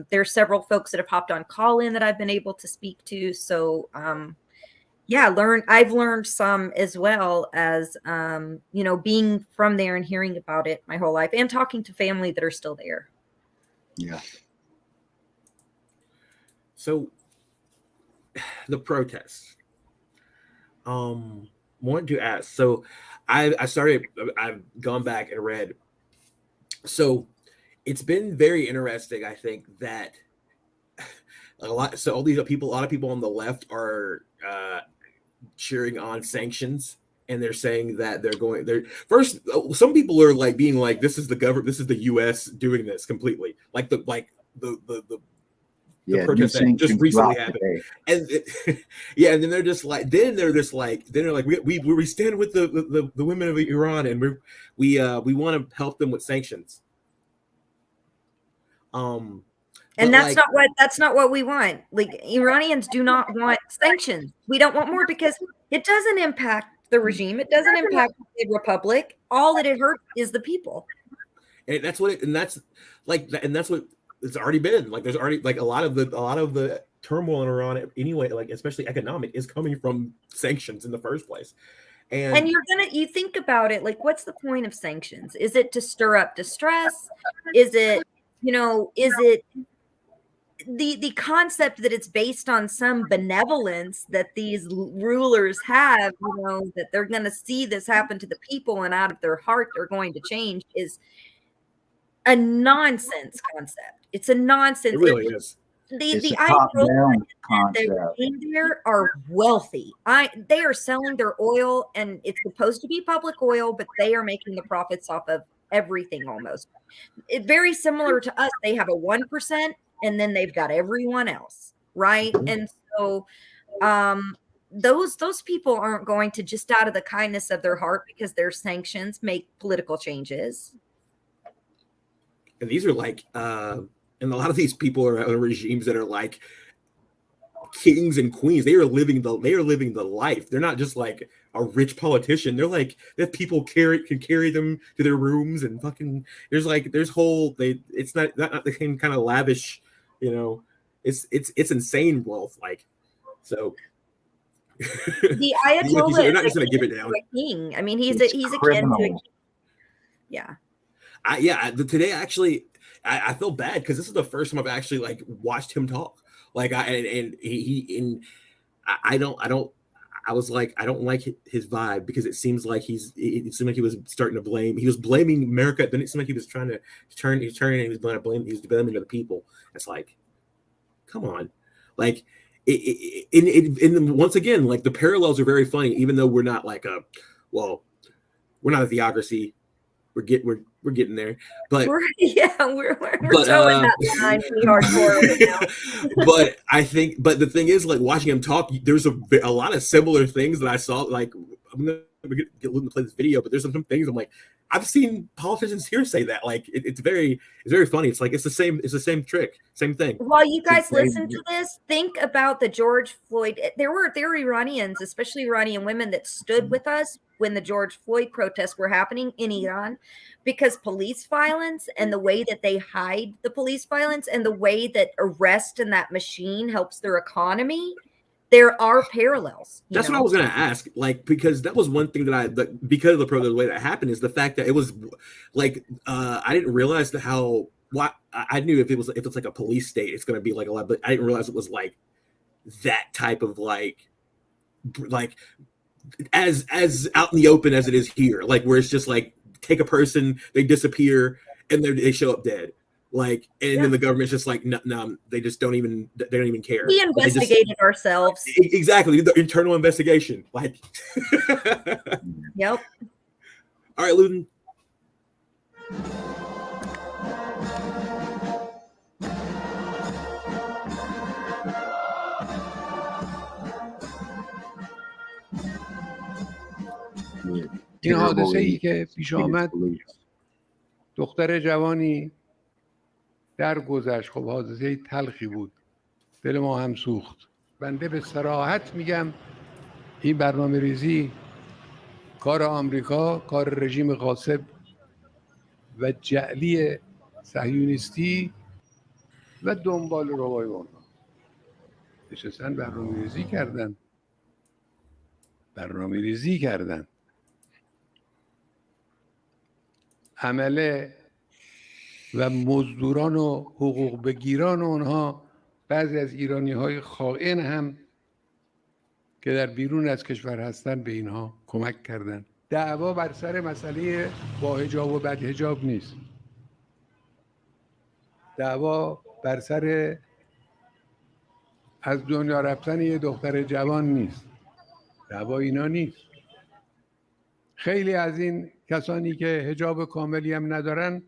there's several folks that have hopped on call in that I've been able to speak to. So I've learned some as well as being from there and hearing about it my whole life and talking to family that are still there. Yeah. So the protests. Wanted to ask. So I've gone back and read. So it's been very interesting. I think that a lot of people on the left are cheering on sanctions, and they're saying that some people are like being like, this is the government, this is the US doing this completely, like the protest that just recently happened. And and then they're like we stand with the women of Iran, and we want to help them with sanctions. And that's not what we want. Like, Iranians do not want sanctions. We don't want more because it doesn't impact the regime. It doesn't impact the republic. All that it hurts is the people. And that's what it's already been. Like, there's already like a lot of the turmoil in Iran anyway, like especially economic, is coming from sanctions in the first place. And you think about it, like, what's the point of sanctions? Is it to stir up distress? Is it the concept that it's based on some benevolence that these rulers have, that they're going to see this happen to the people and out of their heart they're going to change, is a nonsense concept. It's a nonsense. It really is. The ideologues that in there are wealthy. They are selling their oil, and it's supposed to be public oil, but they are making the profits off of everything almost. It's very similar to us. They have a 1%, and then they've got everyone else, right? Mm-hmm. And so those people aren't going to, just out of the kindness of their heart, because there's sanctions, make political changes. And these are like and a lot of these people are regimes that are like kings and queens. They are living the life. They're not just like a rich politician. They're like, that people can carry them to their rooms, and fucking it's not the same kind of lavish, it's insane wealth. Like, so the Ayatollah, they're not just gonna give it down. King. I mean, he's akin to a king. Yeah. Today actually, I feel bad because this is the first time I've actually like watched him talk. Like, I was like, I don't like his vibe, because it seemed like he was starting to blame. He was blaming America. Then it seemed like he was trying to turn. He was blaming the people. It's like, come on, like, once again, like, the parallels are very funny, even though we're not like we're not a theocracy. We're getting there, but we're showing that line pretty hardcore right now. But the thing is, like, watching him talk, there's a lot of similar things that I saw. Like, I'm gonna get Luton to play this video, but there's some things I'm like, I've seen politicians here say that. Like, it's very funny. It's like it's the same trick, same thing. While you guys listen to this, think about the George Floyd. There were Iranians, especially Iranian women, that stood with us when the George Floyd protests were happening in Iran, because police violence and the way that they hide the police violence and the way that arrest and that machine helps their economy, there are parallels. That's what I was going to ask, like, because that was one thing because of the protest, the way that happened is the fact that it was like, I didn't realize I knew if it's like a police state, it's going to be like a lot, but I didn't realize it was like that type of like as out in the open as it is here, like, where it's just like, take a person, they disappear, and they show up dead. Like, and then the government's just like, no, they don't even care. We investigated ourselves. Exactly, the internal investigation. Like, yep. All right, Luton. این حادثه ای terribly که پیش treated آمد police. دختر جوانی درگذشت. خب حادثه تلخی بود، دل ما هم سوخت. بنده به صراحت میگم این برنامه ریزی کار آمریکا، کار رژیم غاصب و جعلی صهیونیستی و دنبال روای اونها نشستن برنامه ریزی کردن. عمله و مزدوران و حقوق بگیران اونها، بعضی از ایرانی های خائن هم که در بیرون از کشور هستن به اینها کمک کردن. دعوا بر سر مسئله با حجاب و بد حجاب نیست. دعوا بر سر از دنیا رفتن یه دختر جوان نیست. دعوا اینا نیست. خیلی از این کسانی که حجاب کاملی هم ندارن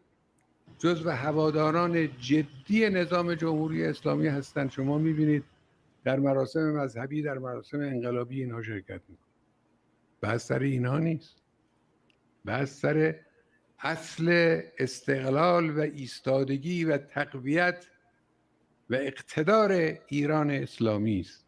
جزو هواداران جدی نظام جمهوری اسلامی هستند. شما میبینید در مراسم مذهبی، در مراسم انقلابی اینها شرکت میکنن. بحث سر اینها نیست. بحث سر اصل استقلال و ایستادگی و تقویت و اقتدار ایران اسلامی است.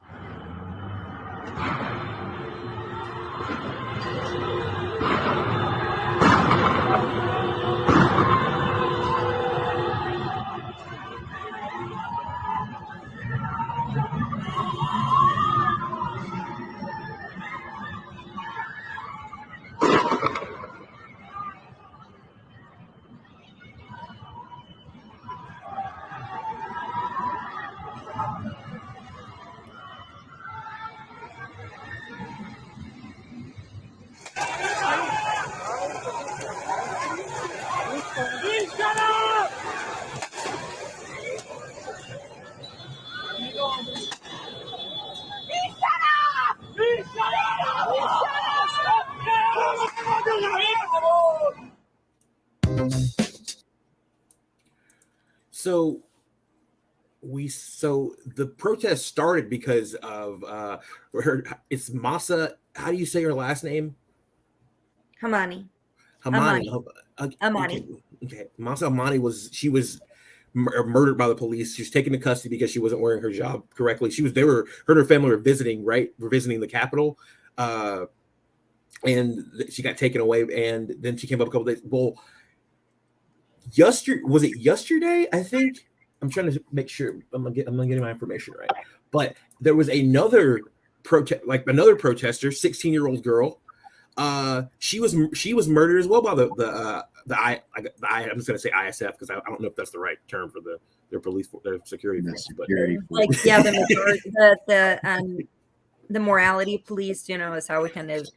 So the protest started because of it's Masa. How do you say her last name? Hamani. Okay. Masa Amani was murdered by the police. She was taken to custody because she wasn't wearing her job correctly. Her and her family were visiting the Capitol, and she got taken away. And then she came up a couple days. Well, was it yesterday? I think. I'm trying to make sure I'm getting my information right. But there was another protester, 16-year-old girl. She was murdered as well by I'm just going to say ISF because I don't know if that's the right term for their police, their security force. The morality police, is how we kind of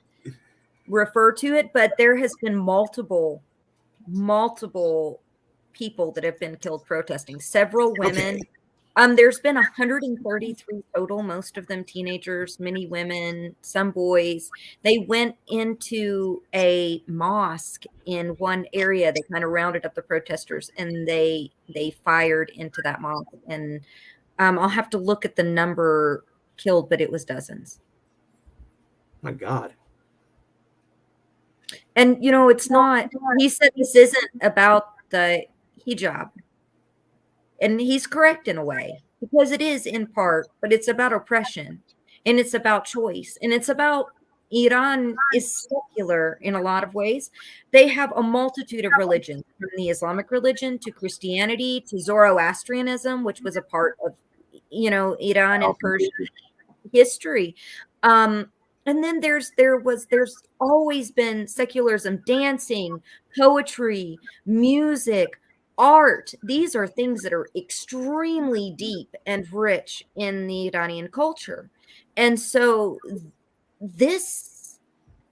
refer to it. But there has been multiple people that have been killed protesting, several women. Okay. There's been 133 total, most of them teenagers, many women, some boys. They went into a mosque in one area. They kind of rounded up the protesters and they fired into that mosque. And I'll have to look at the number killed, but it was dozens. My God. And it's not, he said this isn't about the hijab. And he's correct in a way, because it is in part, but it's about oppression and it's about choice. And it's about Iran is secular in a lot of ways. They have a multitude of religions, from the Islamic religion to Christianity to Zoroastrianism, which was a part of, Iran and Persian history. And then there's always been secularism, dancing, poetry, music, art. These are things that are extremely deep and rich in the Iranian culture. And so this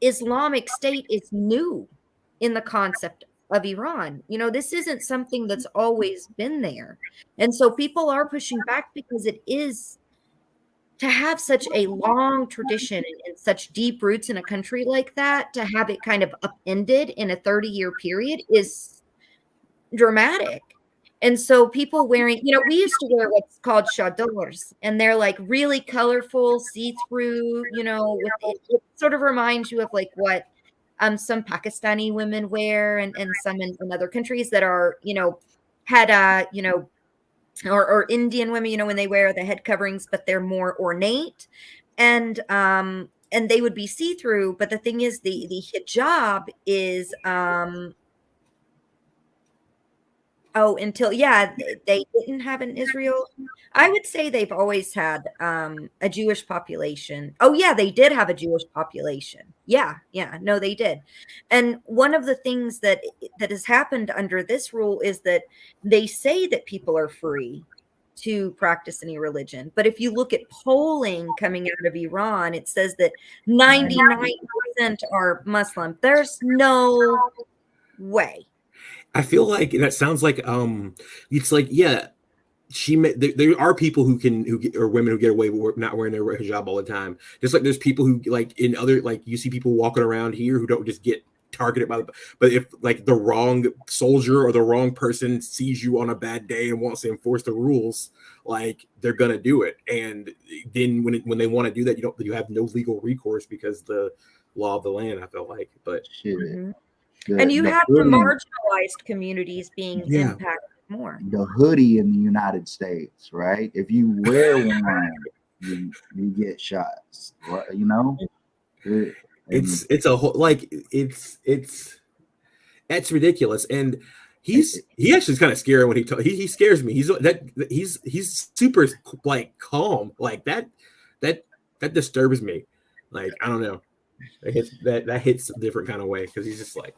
Islamic State is new in the concept of Iran. This isn't something that's always been there. And so people are pushing back because it is, to have such a long tradition and such deep roots in a country like that, to have it kind of upended in a 30-year period is dramatic. And so people wearing, we used to wear what's called chadors, and they're like really colorful, see-through, it sort of reminds you of like what some Pakistani women wear, and some in other countries that are, had or Indian women, when they wear the head coverings, but they're more ornate, and they would be see-through. But the thing is, the hijab is until they didn't have in Israel. I would say they've always had a Jewish population. Oh yeah, they did have a Jewish population. Yeah, no, they did. And one of the things that has happened under this rule is that they say that people are free to practice any religion. But if you look at polling coming out of Iran, it says that 99% are Muslim. There's no way. I feel like that sounds like it's like, yeah, there are people or women who get away with not wearing their hijab all the time. Just like there's people who, like, in other, like, you see people walking around here who don't just get targeted by but if, like, the wrong soldier or the wrong person sees you on a bad day and wants to enforce the rules, like, they're gonna do it. And then when they want to do that, you have no legal recourse because the law of the land, I feel like. But Mm-hmm. And you have the marginalized communities being impacted more. The hoodie in the United States, right? If you wear one, you get shots. It's a whole, like, that's ridiculous. And he actually is kind of scary when he scares me. He's super, like, calm, like that disturbs me. Like, I don't know. That hits a different kind of way because he's just, like,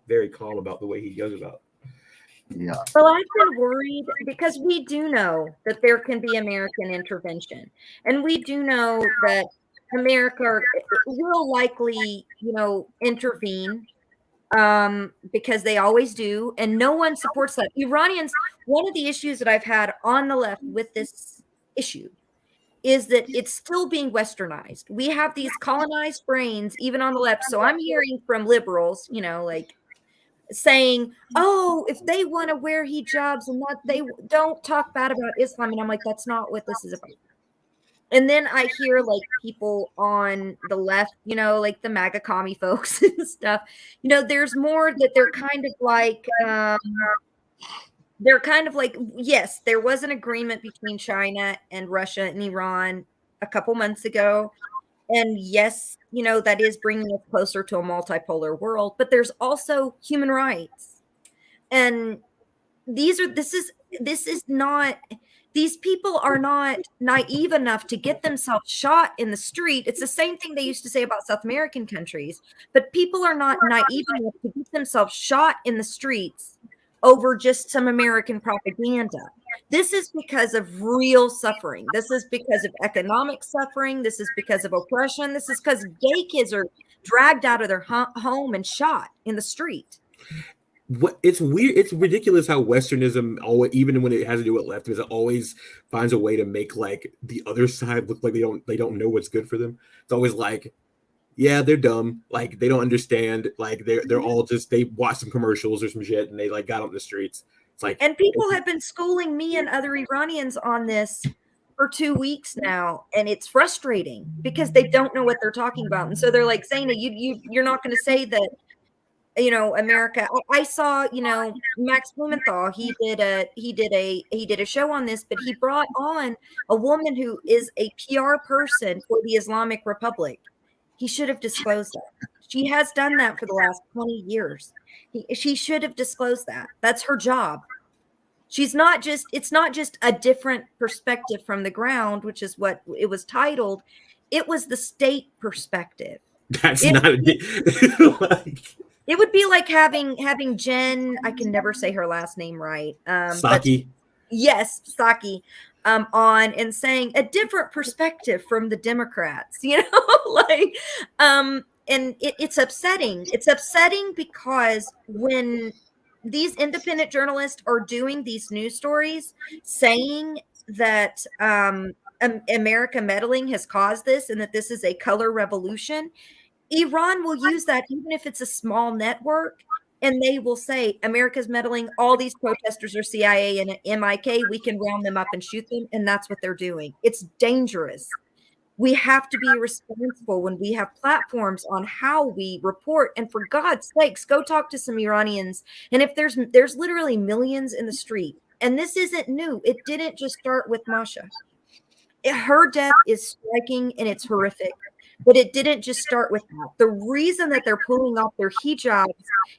very calm about the way he goes about. Yeah. Well, I've been worried because we do know that there can be American intervention, and we do know that America will likely, intervene because they always do, and no one supports that. Iranians, one of the issues that I've had on the left with this issue is that it's still being westernized. We have these colonized brains, even on the left. So I'm hearing from liberals, like, saying, oh, if they want to wear hijabs and not, they don't talk bad about Islam. And I'm like, that's not what this is about. And then I hear, like, people on the left, like the MAGA commie folks and stuff, there's more that they're kind of like, yes, there was an agreement between China and Russia and Iran a couple months ago. And yes, that is bringing us closer to a multipolar world, but there's also human rights. And these people are not naive enough to get themselves shot in the street. It's the same thing they used to say about South American countries, but people are not naive enough to get themselves shot in the streets over just some American propaganda. This is because of real suffering. This is because of economic suffering. This is because of oppression. This is because gay kids are dragged out of their home and shot in the street. It's weird. It's ridiculous how Westernism, always, even when it has to do with leftism, it always finds a way to make, like, the other side look like they don't know what's good for them. It's always like, yeah, they're dumb. Like, they don't understand. Like, they're all just, they watch some commercials or some shit and they, like, got on the streets. It's like, and people have been schooling me and other Iranians on this for 2 weeks now, and it's frustrating because they don't know what they're talking about. And so they're like, Zeynab, you're not going to say that, America. I saw, Max Blumenthal. He did a show on this, but he brought on a woman who is a PR person for the Islamic Republic. He should have disclosed that. She has done that for the last 20 years. She should have disclosed that. That's her job. It's not just a different perspective from the ground, which is what it was titled. It was the state perspective. It would be like having Jen, I can never say her last name right. Psaki. Yes, Psaki. On and saying a different perspective from the Democrats, and it's upsetting. It's upsetting because when these independent journalists are doing these news stories saying that America meddling has caused this and that this is a color revolution, Iran will use that even if it's a small network, and they will say America's meddling, all these protesters are CIA and MIK, we can round them up and shoot them, and that's what they're doing. It's dangerous. We have to be responsible when we have platforms on how we report. And for God's sakes, go talk to some Iranians. And if there's literally millions in the street, and this isn't new. It didn't just start with Masha. Her death is striking and it's horrific, but it didn't just start with that. The reason that they're pulling off their hijabs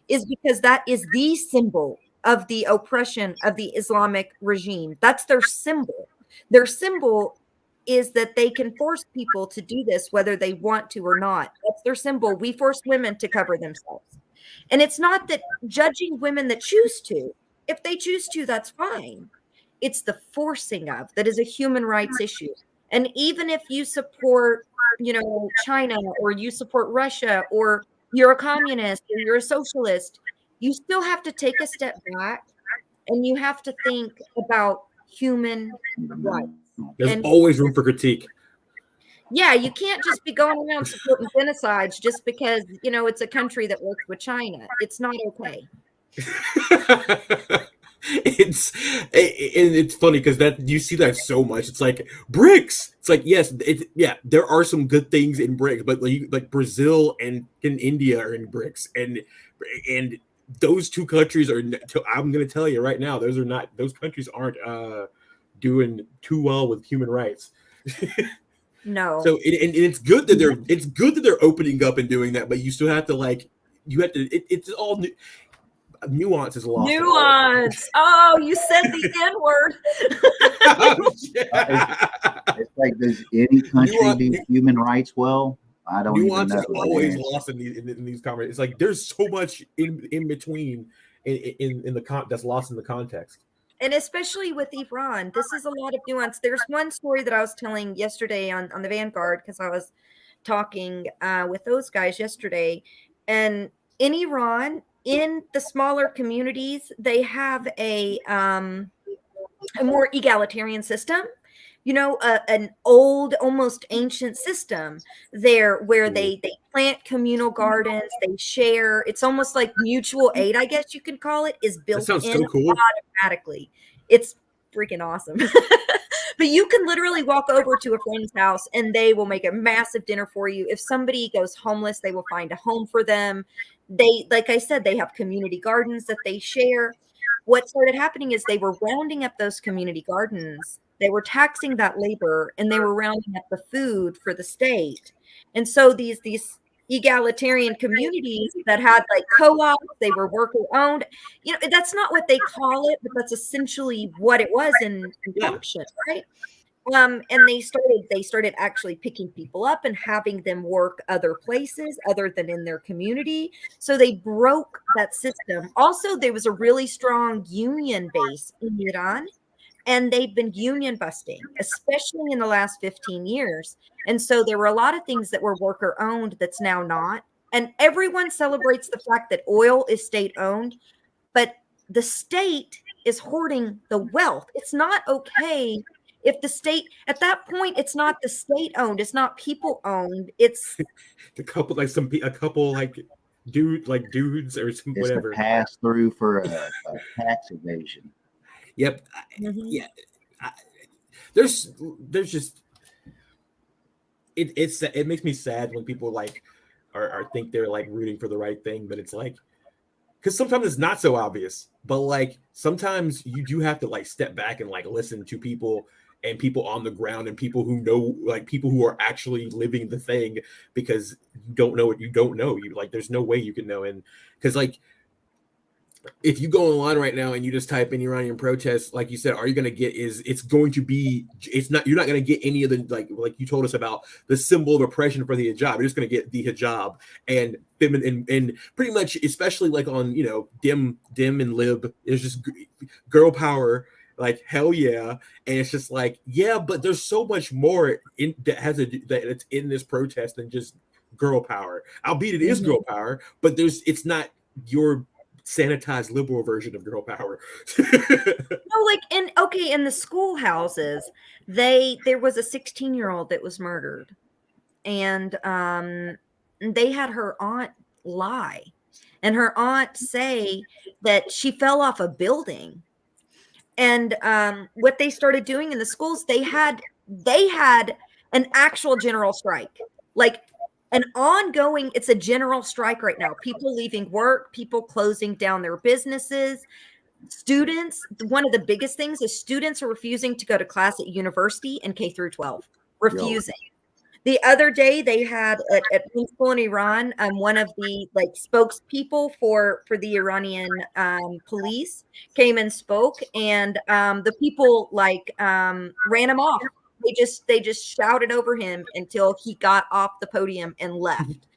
is because that is the symbol of the oppression of the Islamic regime. That's their symbol. Their symbol is that they can force people to do this whether they want to or not. That's their symbol. We force women to cover themselves. And it's not that judging women that choose to. If they choose to, that's fine. It's the forcing of that is a human rights issue. And even if you support, China, or you support Russia, or you're a communist or you're a socialist, you still have to take a step back and you have to think about human rights. There's always room for critique. Yeah, you can't just be going around supporting genocides just because, it's a country that works with China. It's not okay. It's funny because that you see that so much. It's like BRICS. It's like, yes, there are some good things in BRICS, but like Brazil and India are in BRICS, and those two countries are. I'm going to tell you right now, those countries aren't doing too well with human rights. No. So it's good that they're opening up and doing that, but you still have to it's all new. Nuance is lost. Nuance. Oh, you said the N word. It's like, does any country do human rights well? I don't nuance even know. Is always lost in these conversations. It's like there's so much in between in the that's lost in the context. And especially with Iran, this is a lot of nuance. There's one story that I was telling yesterday on the Vanguard, because I was talking with those guys yesterday. And in Iran, in the smaller communities, they have a more egalitarian system. An old, almost ancient system there where they plant communal gardens, they share. It's almost like mutual aid, I guess you could call it, is built in so cool. automatically. It's freaking awesome. But you can literally walk over to a friend's house and they will make a massive dinner for you. If somebody goes homeless, they will find a home for them. They, like I said, they have community gardens that they share. What started happening is they were rounding up those community gardens. They were taxing that labor, and they were rounding up the food for the state. And so these egalitarian communities that had like co-ops, they were worker owned. That's not what they call it, but that's essentially what it was in function, right? And they started actually picking people up and having them work other places other than in their community. So they broke that system. Also, there was a really strong union base in Iran, and they've been union busting, especially in the last 15 years. And so there were a lot of things that were worker owned that's now not. And everyone celebrates the fact that oil is state owned, but the state is hoarding the wealth. It's not okay if the state, at that point, it's not the state owned, it's not people owned. It's a couple dudes or some whatever. It's a pass through for a tax evasion. Yep. Mm-hmm. Yeah. There's just it makes me sad when people are think they're rooting for the right thing, but it's because sometimes it's not so obvious, but sometimes you do have to step back and listen to people and people on the ground and people who know, people who are actually living the thing, because you don't know what you don't know. There's no way you can know. And because if you go online right now and you just type in Iranian protests, like you said, all you're going to get is you're not going to get any of the, like you told us about the symbol of oppression for the hijab. You're just going to get the hijab and feminine and pretty much, especially on, dim and lib, it's just girl power, hell yeah. And it's just yeah, but there's so much more that it's in this protest than just girl power. Albeit it is girl power, but it's not your sanitized liberal version of girl power. No, in the schoolhouses, there was a 16-year-old that was murdered, and they had her aunt lie, and her aunt say that she fell off a building. And what they started doing in the schools, they had an actual general strike, like an ongoing, it's a general strike right now. People leaving work, people closing down their businesses, students. One of the biggest things is students are refusing to go to class at university and K through 12, refusing. The other day they had at one school in Iran, one of the like spokespeople for the Iranian police came and spoke, and the people like ran him off. They just shouted over him until he got off the podium and left.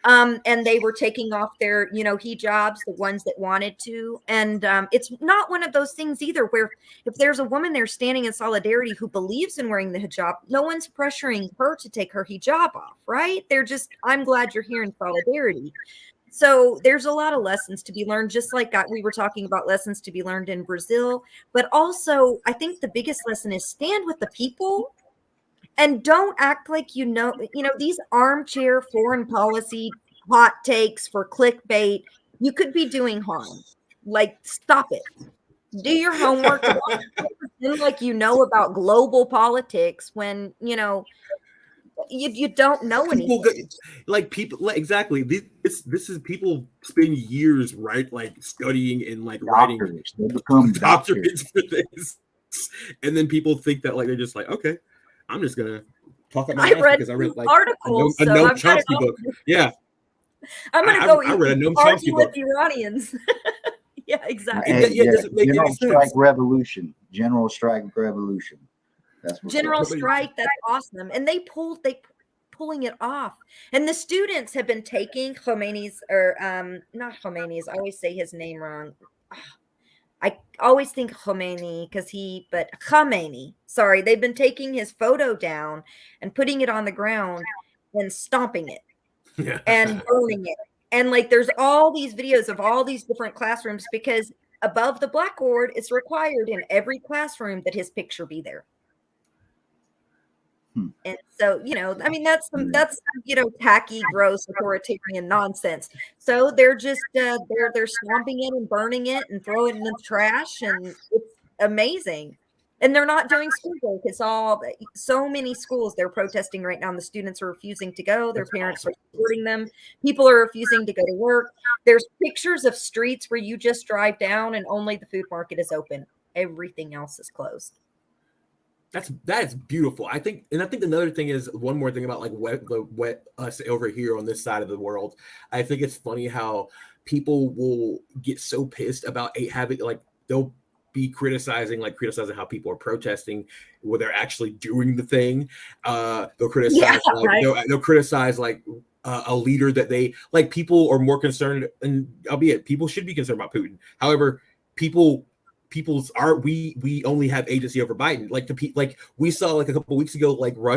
And they were taking off their, hijabs, the ones that wanted to. And it's not one of those things either where if there's a woman there standing in solidarity who believes in wearing the hijab, no one's pressuring her to take her hijab off, right? They're just, I'm glad you're here in solidarity. So there's a lot of lessons to be learned, just like we were talking about lessons to be learned in Brazil. But also, I think the biggest lesson is stand with the people. And don't act like these armchair foreign policy hot takes for clickbait. You could be doing harm. Like, stop it. Do your homework. Like about global politics when you don't know anything. Exactly. This is people spend years studying and writing. They become doctorates for this, and then people think that they're just okay. I'm just gonna talk about my ass because I read articles, a Noam Chomsky book. Yeah, I'm gonna I read a Noam Chomsky book. With Iranians. Yeah, exactly. General strike revolution. General strike revolution. That's what General strike. That's awesome. And they pulling it off. And the students have been taking Khomeini's not Khomeini's. I always say his name wrong. I always think Khomeini but Khamenei. Sorry, they've been taking his photo down and putting it on the ground and stomping it and burning it. And there's all these videos of all these different classrooms because above the blackboard, it's required in every classroom that his picture be there. And so, that's tacky, gross, authoritarian nonsense. So they're just, they're stomping it and burning it and throwing it in the trash. And it's amazing. And they're not doing schoolwork. It's so many schools they're protesting right now. And the students are refusing to go. Their parents are supporting them. People are refusing to go to work. There's pictures of streets where you just drive down and only the food market is open. Everything else is closed. That's beautiful. I think another thing is one more thing about wet us over here on this side of the world. I think it's funny how people will get so pissed about having they'll be criticizing how people are protesting where they're actually doing the thing. They'll criticize they'll criticize a leader that they people are more concerned, and albeit people should be concerned about Putin. However, we only have agency over Biden. We saw a couple weeks ago,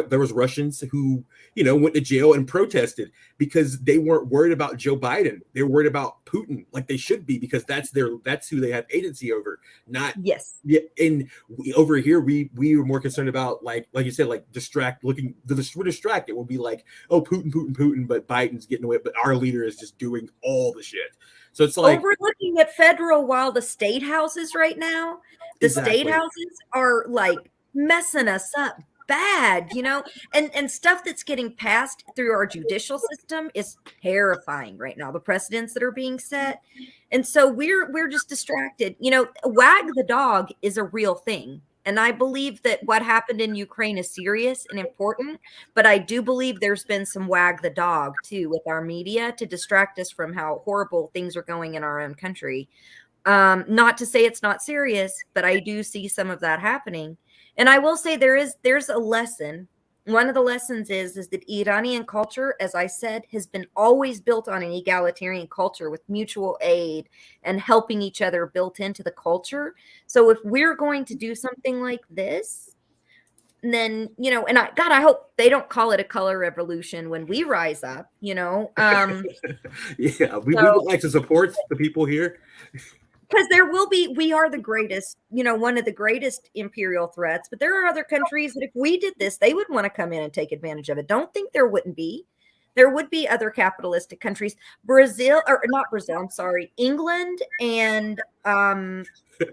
there was Russians who went to jail and protested because they weren't worried about Joe Biden. They were worried about Putin, like they should be, because that's who they have agency over. Not yeah. And over here, we were more concerned about like you said, we're distracted. We'll be oh, Putin, but Biden's getting away. But our leader is just doing all the shit. So it's overlooking at federal while the state houses right now, state houses are messing us up bad, and stuff that's getting passed through our judicial system is terrifying right now. The precedents that are being set. And so we're just distracted. Wag the dog is a real thing. And I believe that what happened in Ukraine is serious and important, but I do believe there's been some wag the dog too with our media to distract us from how horrible things are going in our own country. Not to say it's not serious, but I do see some of that happening. And I will say there's a lesson. One of the lessons is that Iranian culture, as I said, has been always built on an egalitarian culture with mutual aid and helping each other built into the culture. So if we're going to do something like this, then, and I hope they don't call it a color revolution when we rise up, Yeah, we would like to support the people here. Because we are the greatest, one of the greatest imperial threats, but there are other countries that if we did this, they would want to come in and take advantage of it. Don't think there wouldn't be. there would be other capitalistic countries. Brazil, or not Brazil, I'm sorry, England and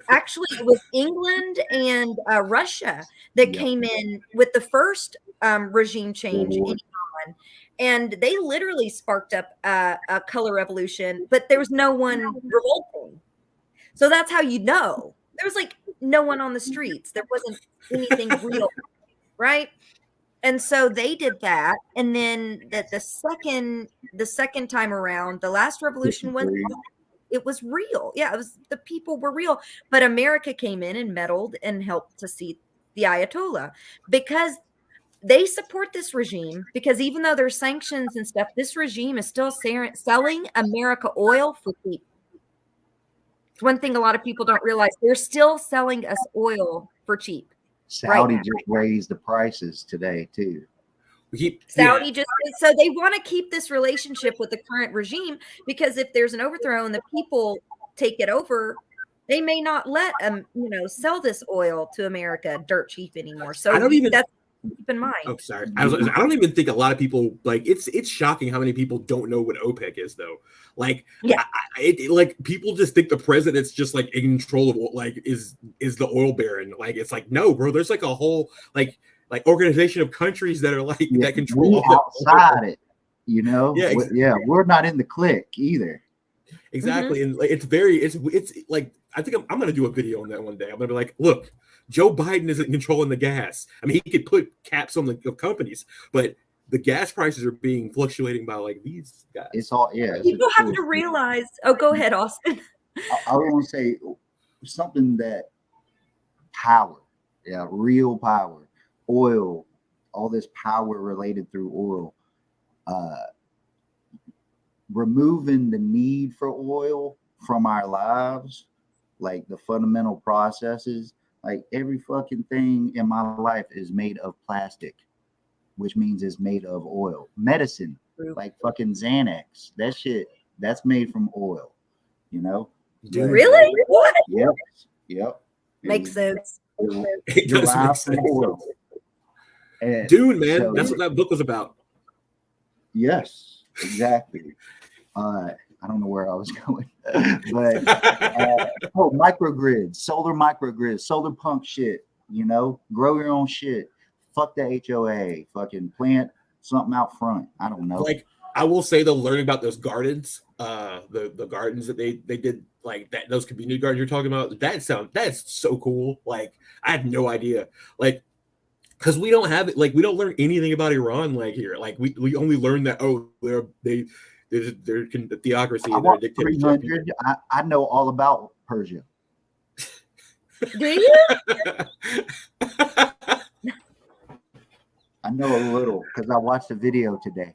actually it was England and Russia that came in with the first regime change in Iran. And they literally sparked up a color revolution, but there was no one revolting. So that's how you know. There was like no one on the streets. There wasn't anything real, right? And so they did that. And then the second time around, the last revolution was real. Yeah, it was, the people were real. But America came in and meddled and helped to seat the Ayatollah because they support this regime, because even though there's sanctions and stuff, this regime is still selling America oil for cheap. It's one thing a lot of people don't realize. They're still selling us oil for cheap. Saudi just raised the prices today too. Saudi just, so they want to keep this relationship with the current regime, because if there's an overthrow and the people take it over, they may not let them, sell this oil to America dirt cheap anymore. So that's keep in mind. Oh, sorry. I don't even think a lot of people it's shocking how many people don't know what OPEC is though. Like, like people just think the president's just like in control of is the oil baron. Like, it's like, no, bro, there's like a whole like organization of countries that are that control outside it. We're not in the clique either. Exactly. And it's like, I think I'm going to do a video on that one day. I'm going to be like, look, Joe Biden isn't controlling the gas. I mean, he could put caps on the companies, but the gas prices are being fluctuating by these guys. It's all, people have to realize. Oh, go ahead, Austin. I want to say something that power, real power, oil, all this power related through oil, removing the need for oil from our lives, like the fundamental processes. Like every fucking thing in my life is made of plastic, which means it's made of oil. Medicine, like fucking Xanax, that shit, that's made from oil, Really? What? Yep. Makes sense. It does make sense. Oil. And Dune, man, that's what that book was about. Yes, exactly. I don't know where I was going, but microgrids, solar punk shit, grow your own shit. Fuck the HOA, fucking plant something out front. I don't know. Like, I will say though, learning about those gardens, the gardens that they did, like that, those community gardens you're talking about, that's so cool. Like, I had no idea, because we don't have it, we don't learn anything about Iran here. Like we only learn that they're the theocracy and they're dictatorship. I know all about Persia. Do you? I know a little because I watched a video today.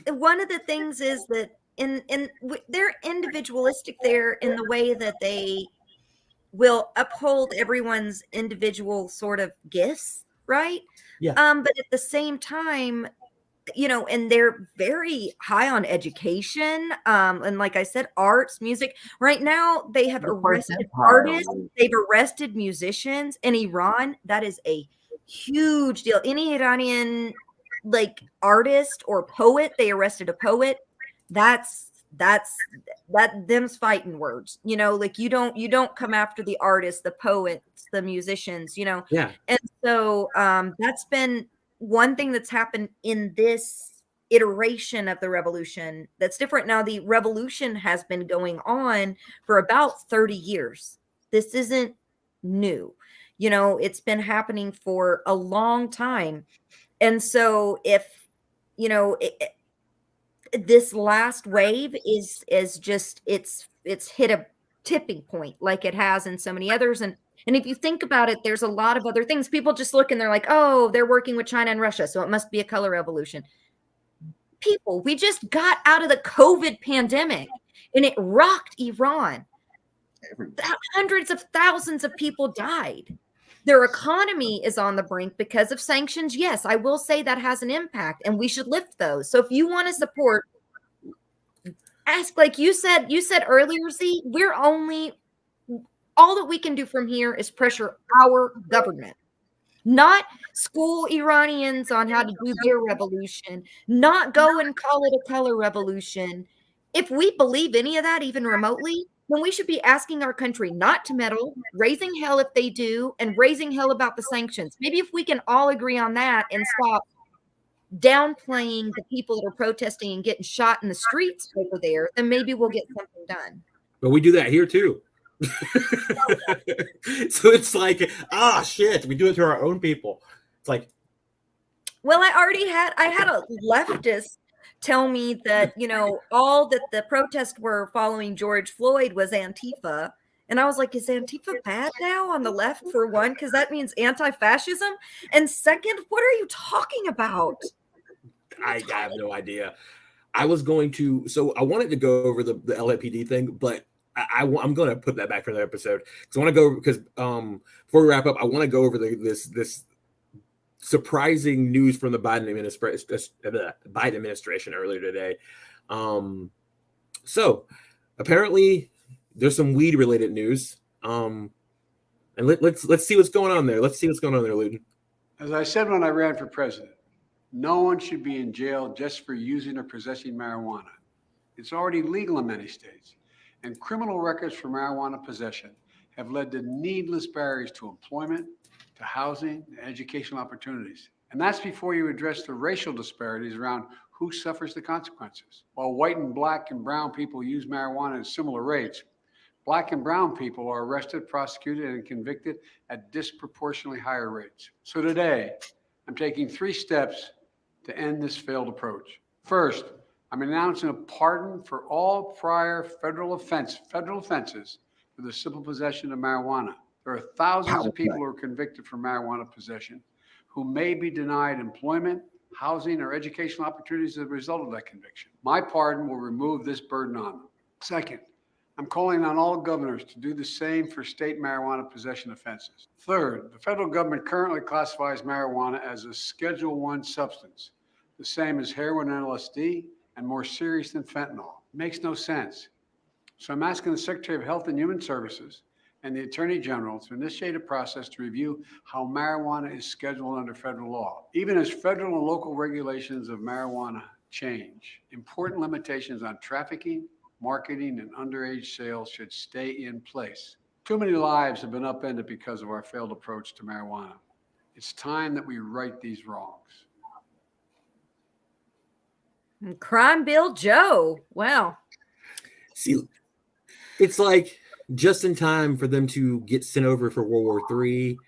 One of the things is that they're individualistic there in the way that they will uphold everyone's individual sort of gifts, right? Yeah. But at the same time, and they're very high on education. And like I said, arts, music. Right now, they have arrested artists. They've arrested musicians in Iran. That is a huge deal. Any Iranian artist or poet, they arrested a poet. That's them's fighting words. You don't come after the artists, the poets, the musicians. Yeah. And so that's been one thing that's happened in this iteration of the revolution that's different. Now, the revolution has been going on for about 30 years. This isn't new. It's been happening for a long time. And so if, this last wave is just, it's hit a tipping point like it has in so many others. And if you think about it, there's a lot of other things. People just look and they're like, oh, they're working with China and Russia, so it must be a color revolution. People, we just got out of the COVID pandemic and it rocked Iran. Hundreds of thousands of people died. Their economy is on the brink because of sanctions. Yes, I will say that has an impact and we should lift those. So if you want to support, ask, like you said earlier, Z, all that we can do from here is pressure our government, not school Iranians on how to do their revolution, not go and call it a color revolution. If we believe any of that, even remotely, then we should be asking our country not to meddle, raising hell if they do, and raising hell about the sanctions. Maybe if we can all agree on that and stop downplaying the people that are protesting and getting shot in the streets over there, then maybe we'll get something done. But we do that here too. So it's like, shit, we do it to our own people. It's like, well, I had a leftist tell me that, all that the protests were following George Floyd was Antifa. And I was like, is Antifa bad now on the left, for one? Because that means anti-fascism. And second, what are you talking about? I have no idea. I wanted to go over the LAPD thing, but I'm going to put that back for another episode. Because before we wrap up, I want to go over this surprising news from the Biden administration earlier today. So apparently there's some weed related news. And let's see what's going on there. Let's see what's going on there, Luton. As I said when I ran for president, no one should be in jail just for using or possessing marijuana. It's already legal in many states, and criminal records for marijuana possession have led to needless barriers to employment, to housing, and educational opportunities. And that's before you address the racial disparities around who suffers the consequences. While white and black and brown people use marijuana at similar rates, Black and brown people are arrested, prosecuted, and convicted at disproportionately higher rates. So today, I'm taking 3 steps to end this failed approach. First, I'm announcing a pardon for all prior federal offenses for the simple possession of marijuana. There are thousands of people who are convicted for marijuana possession who may be denied employment, housing, or educational opportunities as a result of that conviction. My pardon will remove this burden on them. Second, I'm calling on all governors to do the same for state marijuana possession offenses. Third, the federal government currently classifies marijuana as a Schedule I substance, the same as heroin and LSD, and more serious than fentanyl. It makes no sense. So I'm asking the Secretary of Health and Human Services and the Attorney General to initiate a process to review how marijuana is scheduled under federal law. Even as federal and local regulations of marijuana change, important limitations on trafficking, marketing, and underage sales should stay in place. Too many lives have been upended because of our failed approach to marijuana. It's time that we right these wrongs. Crime Bill Joe. Wow. See, it's like just in time for them to get sent over for World War III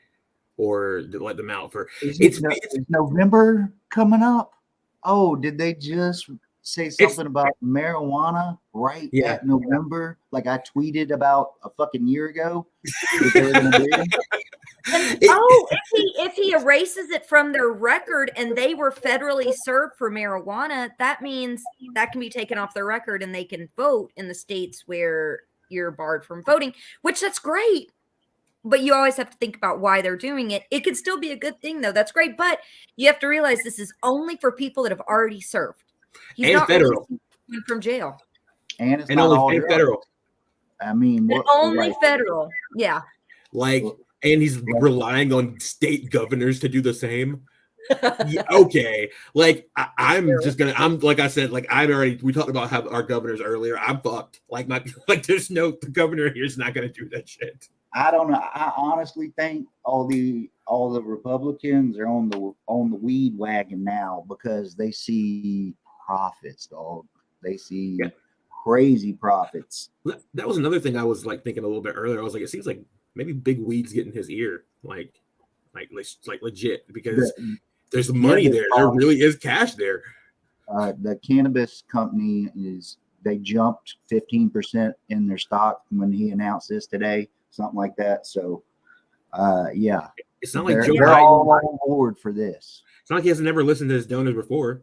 or to let them out for. Is November coming up? Oh, did they just say something about marijuana at November? Like I tweeted about a fucking year ago. If he erases it from their record and they were federally served for marijuana, that means that can be taken off their record and they can vote in the states where you're barred from voting, which that's great. But you always have to think about why they're doing it. It could still be a good thing, though. That's great. But you have to realize this is only for people that have already served. He's and not federal from jail. And it's and not only all federal. I mean, only federal. Yeah. Like, and he's relying on state governors to do the same. Yeah, okay. Like, I'm like I said, like we talked about how our governors earlier. I'm fucked. The governor here is not going to do that shit. I don't know. I honestly think all the Republicans are on the weed wagon now because they see profits, dog. They see crazy profits. That was another thing I was like thinking a little bit earlier. I was like, it seems like maybe Big Weed's getting his ear, like legit, because there's money there. There really is cash there. The cannabis company they jumped 15% in their stock when he announced this today. Something like that. So, it's not like they're all on board for this. It's not like he hasn't never listened to his donors before.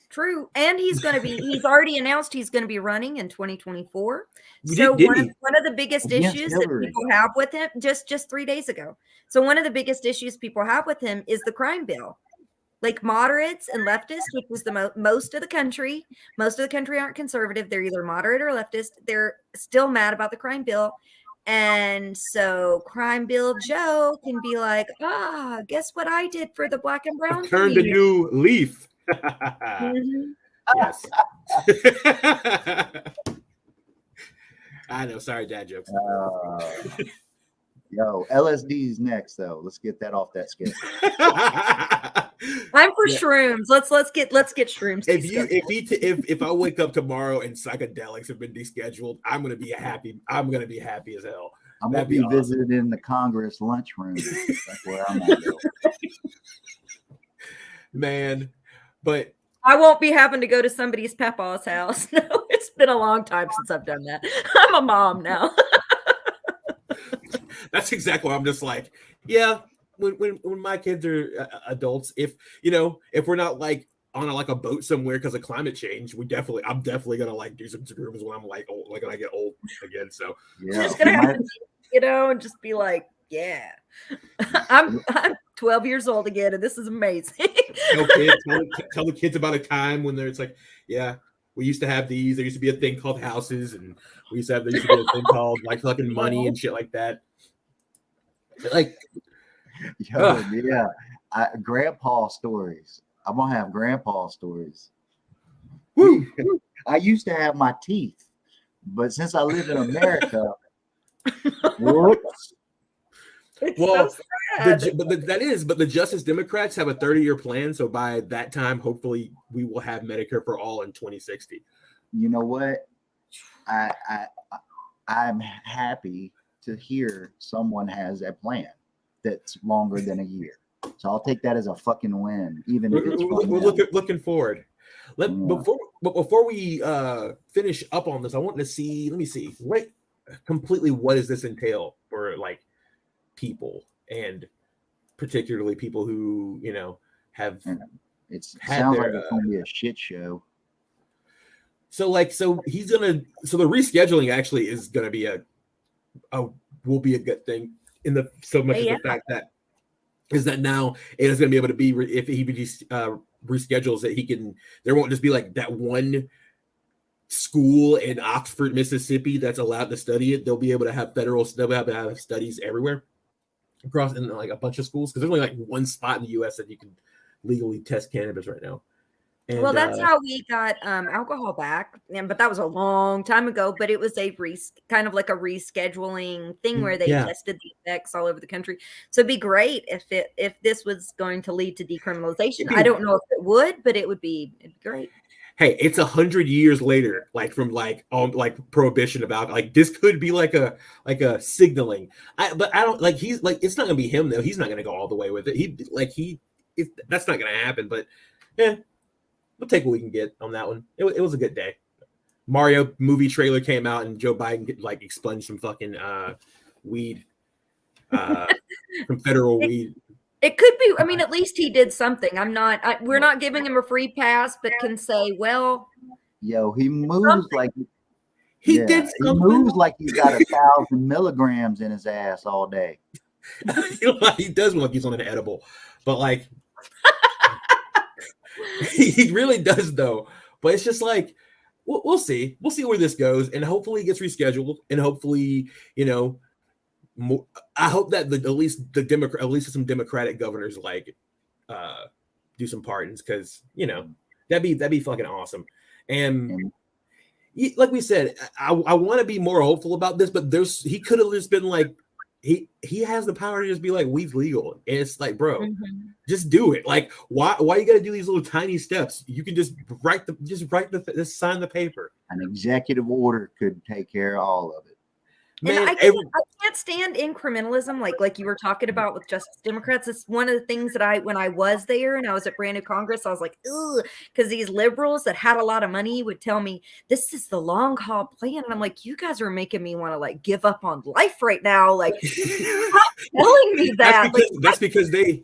True, and he's already announced he's going to be running in 2024. So one of the biggest issues that people have with him just 3 days ago. So one of the biggest issues people have with him is the crime bill. Like moderates and leftists, which is the most of the country. Most of the country aren't conservative. They're either moderate or leftist. They're still mad about the crime bill. And so Crime Bill Joe can be like, guess what I did for the black and brown Turned a community? new leaf. Yes. I know. Sorry, dad jokes. Yo, LSD's next though. Let's get that off that schedule. I'm for shrooms. Let's get shrooms. If I wake up tomorrow and psychedelics have been descheduled, I'm gonna be happy. I'm gonna be happy as hell. I'm gonna be visited in the Congress lunchroom. That's where I'm at. Man, but I won't be having to go to somebody's papa's house. No, it's been a long time since I've done that. I'm a mom now. that's exactly what I'm just like, yeah. When my kids are adults, if we're not like on a boat somewhere because of climate change, I'm definitely gonna like do some shrooms when I'm like old, like when I get old again. So yeah, just gonna have to, and just be like, yeah, I'm 12 years old again, and this is amazing. Tell the kids about a time when it's like, yeah, we used to have these. There used to be a thing called houses, and there used to be a thing called like fucking money and shit like that. Like, yeah, grandpa stories. I'm gonna have grandpa stories. Woo. I used to have my teeth, but since I live in America, whoops. Well, but the Justice Democrats have a 30-year plan, so by that time, hopefully, we will have Medicare for all in 2060. You know what? I'm happy to hear someone has a plan that's longer than a year. So I'll take that as a fucking win. Even if it's we're looking forward. Before we finish up on this, I want to see. Let me see. What does this entail for like people, and particularly people who have? It sounds like it's gonna be a shit show. So the rescheduling actually is gonna be will be a good thing the fact that is that now it is going to be able to be if he reschedules that there won't just be like that one school in Oxford, Mississippi that's allowed to study it. They'll be able to have they'll have studies everywhere across in like a bunch of schools, because there's only like one spot in the US that you can legally test cannabis right now. And, well, that's how we got alcohol back, but that was a long time ago. But it was kind of like a rescheduling thing where they tested the effects all over the country. So it'd be great if this was going to lead to decriminalization. I don't know if it would, but it'd be great. Hey, it's 100 years later, like from like prohibition about like this could be like a signaling. But I don't like he's like it's not gonna be him though. He's not gonna go all the way with it. That's not gonna happen. But yeah. We'll take what we can get on that one. It was a good day. Mario movie trailer came out and Joe Biden like expunged some fucking weed, some federal weed. It could be. I mean, at least he did something. We're not giving him a free pass, but can say, well, yo, he moves like he did. He moves like he's got 1,000 milligrams in his ass all day. He does look like he's on an edible, but like. He really does though, but it's just like we'll see where this goes, and hopefully it gets rescheduled, and hopefully I hope that at least some Democratic governors like do some pardons, because that'd be fucking awesome. And like we said, I want to be more hopeful about this, but he could have just been like. He has the power to just be like, weed's legal. And it's like, bro, just do it. Like, why you got to do these little tiny steps? You can just sign the paper. An executive order could take care of all of it. Man, I can't stand incrementalism, like you were talking about with Justice Democrats. It's one of the things that when I was there and I was at Brand New Congress, I was like, ugh, because these liberals that had a lot of money would tell me this is the long haul plan, and I'm like, you guys are making me want to like give up on life right now. Like, stop telling me that. That's because they're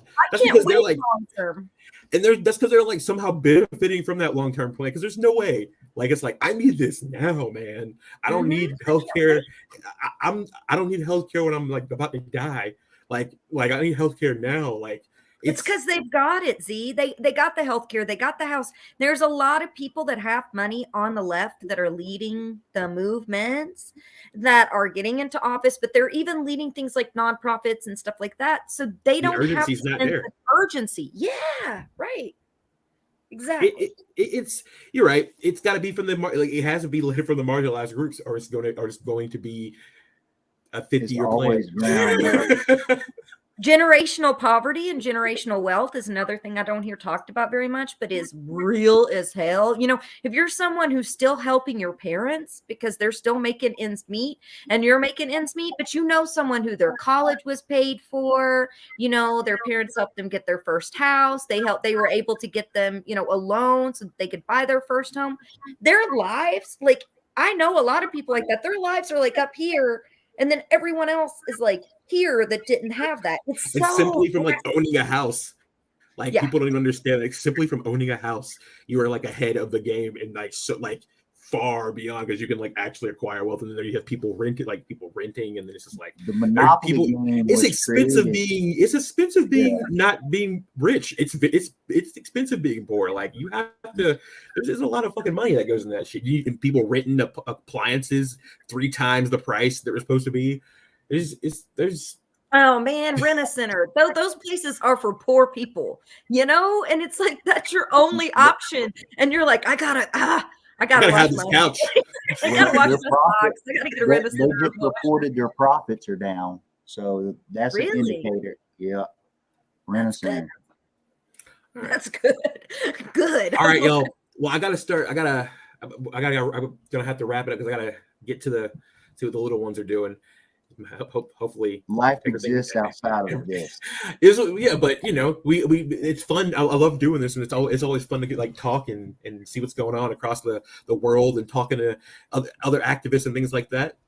like long term. And that's because they're like somehow benefiting from that long-term plan. Because there's no way. Like it's like I need this now, man. I don't need healthcare. I don't need healthcare when I'm like about to die. Like I need healthcare now. Like It's because they've got it, Z. They got the healthcare, they got the house. There's a lot of people that have money on the left that are leading the movements that are getting into office, but they're even leading things like nonprofits and stuff like that. So they don't have urgency. Yeah, right. Exactly. It's you're right. It's got to be from the like it has to be led from the marginalized groups, or it's going to be a 50-year plan. Generational poverty and generational wealth is another thing I don't hear talked about very much, but is real as hell. You know, if you're someone who's still helping your parents because they're still making ends meet and you're making ends meet, but you know someone who their college was paid for, you know, their parents helped them get their first house. They were able to get them, you know, a loan so they could buy their first home. Their lives, like I know a lot of people like that. Their lives are like up here. And then everyone else is like here that didn't have that. It's simply from like owning a house. Like people don't even understand. Like simply from owning a house, you are like ahead of the game and like so like far beyond because you can like actually acquire wealth. And then you have people renting, and then it's just like the monopoly game. It's expensive being not being rich. It's expensive being poor. Like you have to. There's a lot of fucking money that goes in that shit. People renting appliances 3 times the price that were supposed to be. There's. Oh man, Rent-A-Center. Those places are for poor people, you know, and it's like that's your only option, and you're like, I gotta have this couch. I gotta watch this box. I gotta get a Rent-A-Center. They just reported their profits are down, so that's an indicator. Yeah, Rent-A-Center. That's good. Good. All right, y'all. Well, I'm gonna have to wrap it up because I gotta get to see what the little ones are doing. Hopefully life exists outside of this. But you know, we it's fun. I love doing this, and it's always fun to get like talk and see what's going on across the world and talking to other activists and things like that.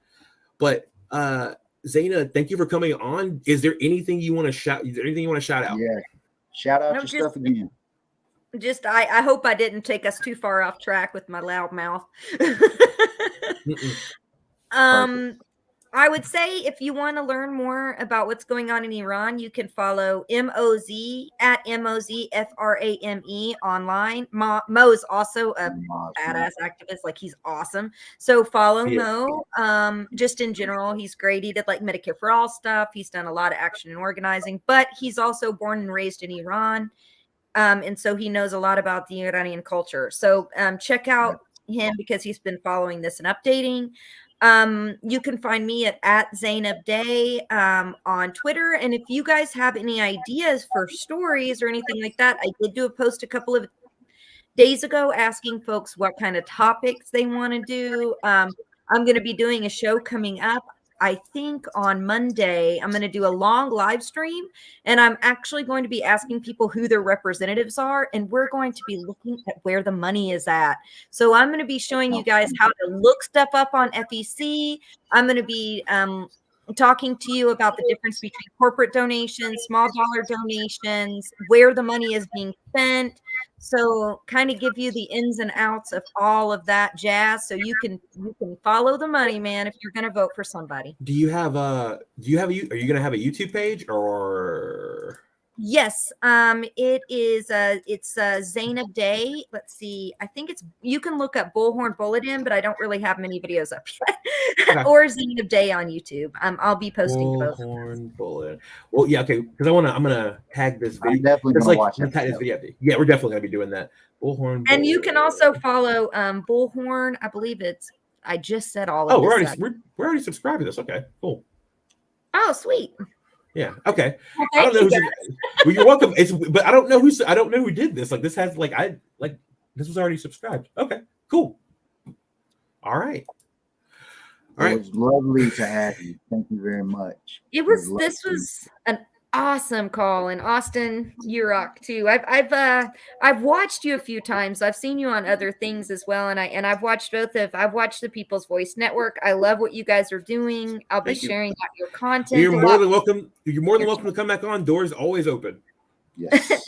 But Zeynab, thank you for coming on. Is there anything you want to shout? Is there anything you want to shout out? Yeah, shout out your stuff again. Just I hope I didn't take us too far off track with my loud mouth. I would say if you want to learn more about what's going on in Iran, you can follow MOZ at MOZFRAME online. Mo's also a badass activist. Like he's awesome. So follow Mo. Just in general, he's great. He did like Medicare for All stuff. He's done a lot of action and organizing, but he's also born and raised in Iran. And so he knows a lot about the Iranian culture. So check out him because he's been following this and updating. You can find me at Zeynab Day on Twitter. And if you guys have any ideas for stories or anything like that, I did do a post a couple of days ago asking folks what kind of topics they want to do. I'm going to be doing a show coming up. I think on Monday, I'm going to do a long live stream, and I'm actually going to be asking people who their representatives are, and we're going to be looking at where the money is at. So I'm going to be showing you guys how to look stuff up on FEC. I'm going to be talking to you about the difference between corporate donations, small dollar donations, where the money is being spent. So kind of give you the ins and outs of all of that jazz. So you can follow the money, man, if you're going to vote for somebody. Are you going to have a YouTube page or? Yes. It is, it's Zeynab Day. Let's see. I think you can look up Bullhorn Bulletin, but I don't really have many videos up yet. Okay. Or Zeynab Day on YouTube. I'll be posting both. Bullhorn Bulletin. I'm going to tag this video. I'm definitely going to watch it. Tag this video. Yeah, we're definitely going to be doing that. Bullhorn. And you can also follow Bullhorn. I believe I just said all of this. We're already subscribed to this. Okay, cool. Oh, sweet. Yeah. Okay. Well, I don't know. Well, you're welcome. But I don't know who did this. Like this has this was already subscribed. Okay. Cool. All right. It was lovely to have you. Thank you very much. This was an awesome call, and Austin, you rock too. I've watched you a few times. I've seen you on other things as well, and I've watched I've watched the People's Voice Network. I love what you guys are doing. I'll be sharing out your content. You're more than welcome. You're more than welcome to come back on. Doors always open. Yes.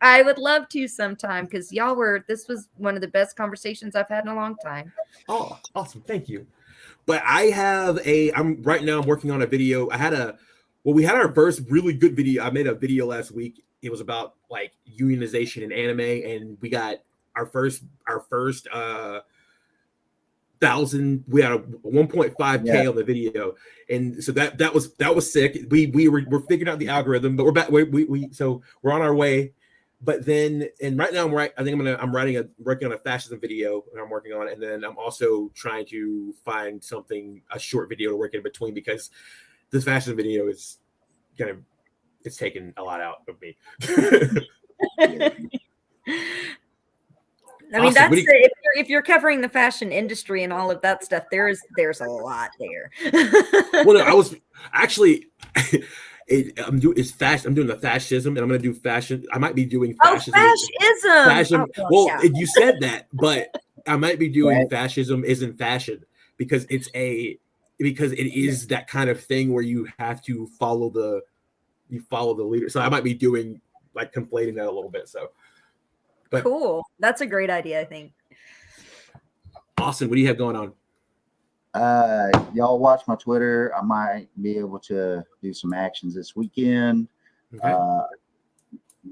I would love to sometime because this was one of the best conversations I've had in a long time. Oh, awesome. Thank you. But I'm right now working on a video. I had Well, we had our first really good video. I made a video last week. It was about like unionization in anime, and we got our first 1,000. We had a 1.5K on the video, and so that was sick. We're figuring out the algorithm, but we're back. So we're on our way. But then, and right now I'm working on a fascism video that I'm working on, and then I'm also trying to find a short video to work in between, because this fascism video is it's taking a lot out of me. I mean, that's if you're covering the fashion industry and all of that stuff, there's a lot there. Well, no, I was actually I'm doing the fascism, and I'm going to do fashion. I might be doing fascism. Fascism. Well, you said that, but I might be doing fascism isn't fashion, because it is that kind of thing where you have to follow the leader. So I might be doing like conflating that a little bit. So, but cool. That's a great idea, I think. Austin, what do you have going on? Y'all watch my Twitter. I might be able to do some actions this weekend. Okay.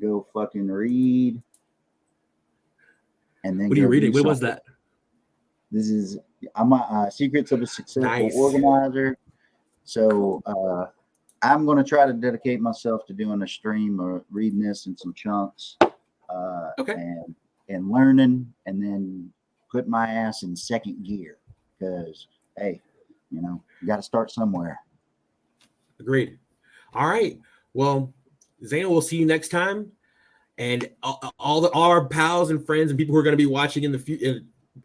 Go fucking read. And then what are you reading? What was that? I'm a Secrets of a Successful Organizer. So I'm going to try to dedicate myself to doing a stream or reading this in some chunks. And learning, and then put my ass in second gear, because hey, you got to start somewhere. Agreed. All right. Well, Zeynab, we'll see you next time. And all our pals and friends and people who are going to be watching in the future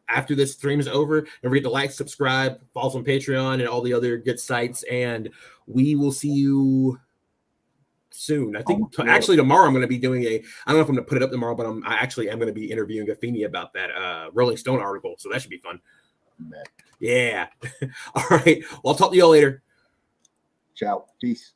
after this stream is over, don't forget to like, subscribe, follow us on Patreon and all the other good sites. And we will see you soon. I think actually tomorrow I'm going to be doing I don't know if I'm going to put it up tomorrow, but I actually am going to be interviewing Afeni about that Rolling Stone article. So that should be fun. Yeah. All right. Well, I'll talk to you all later. Ciao. Peace.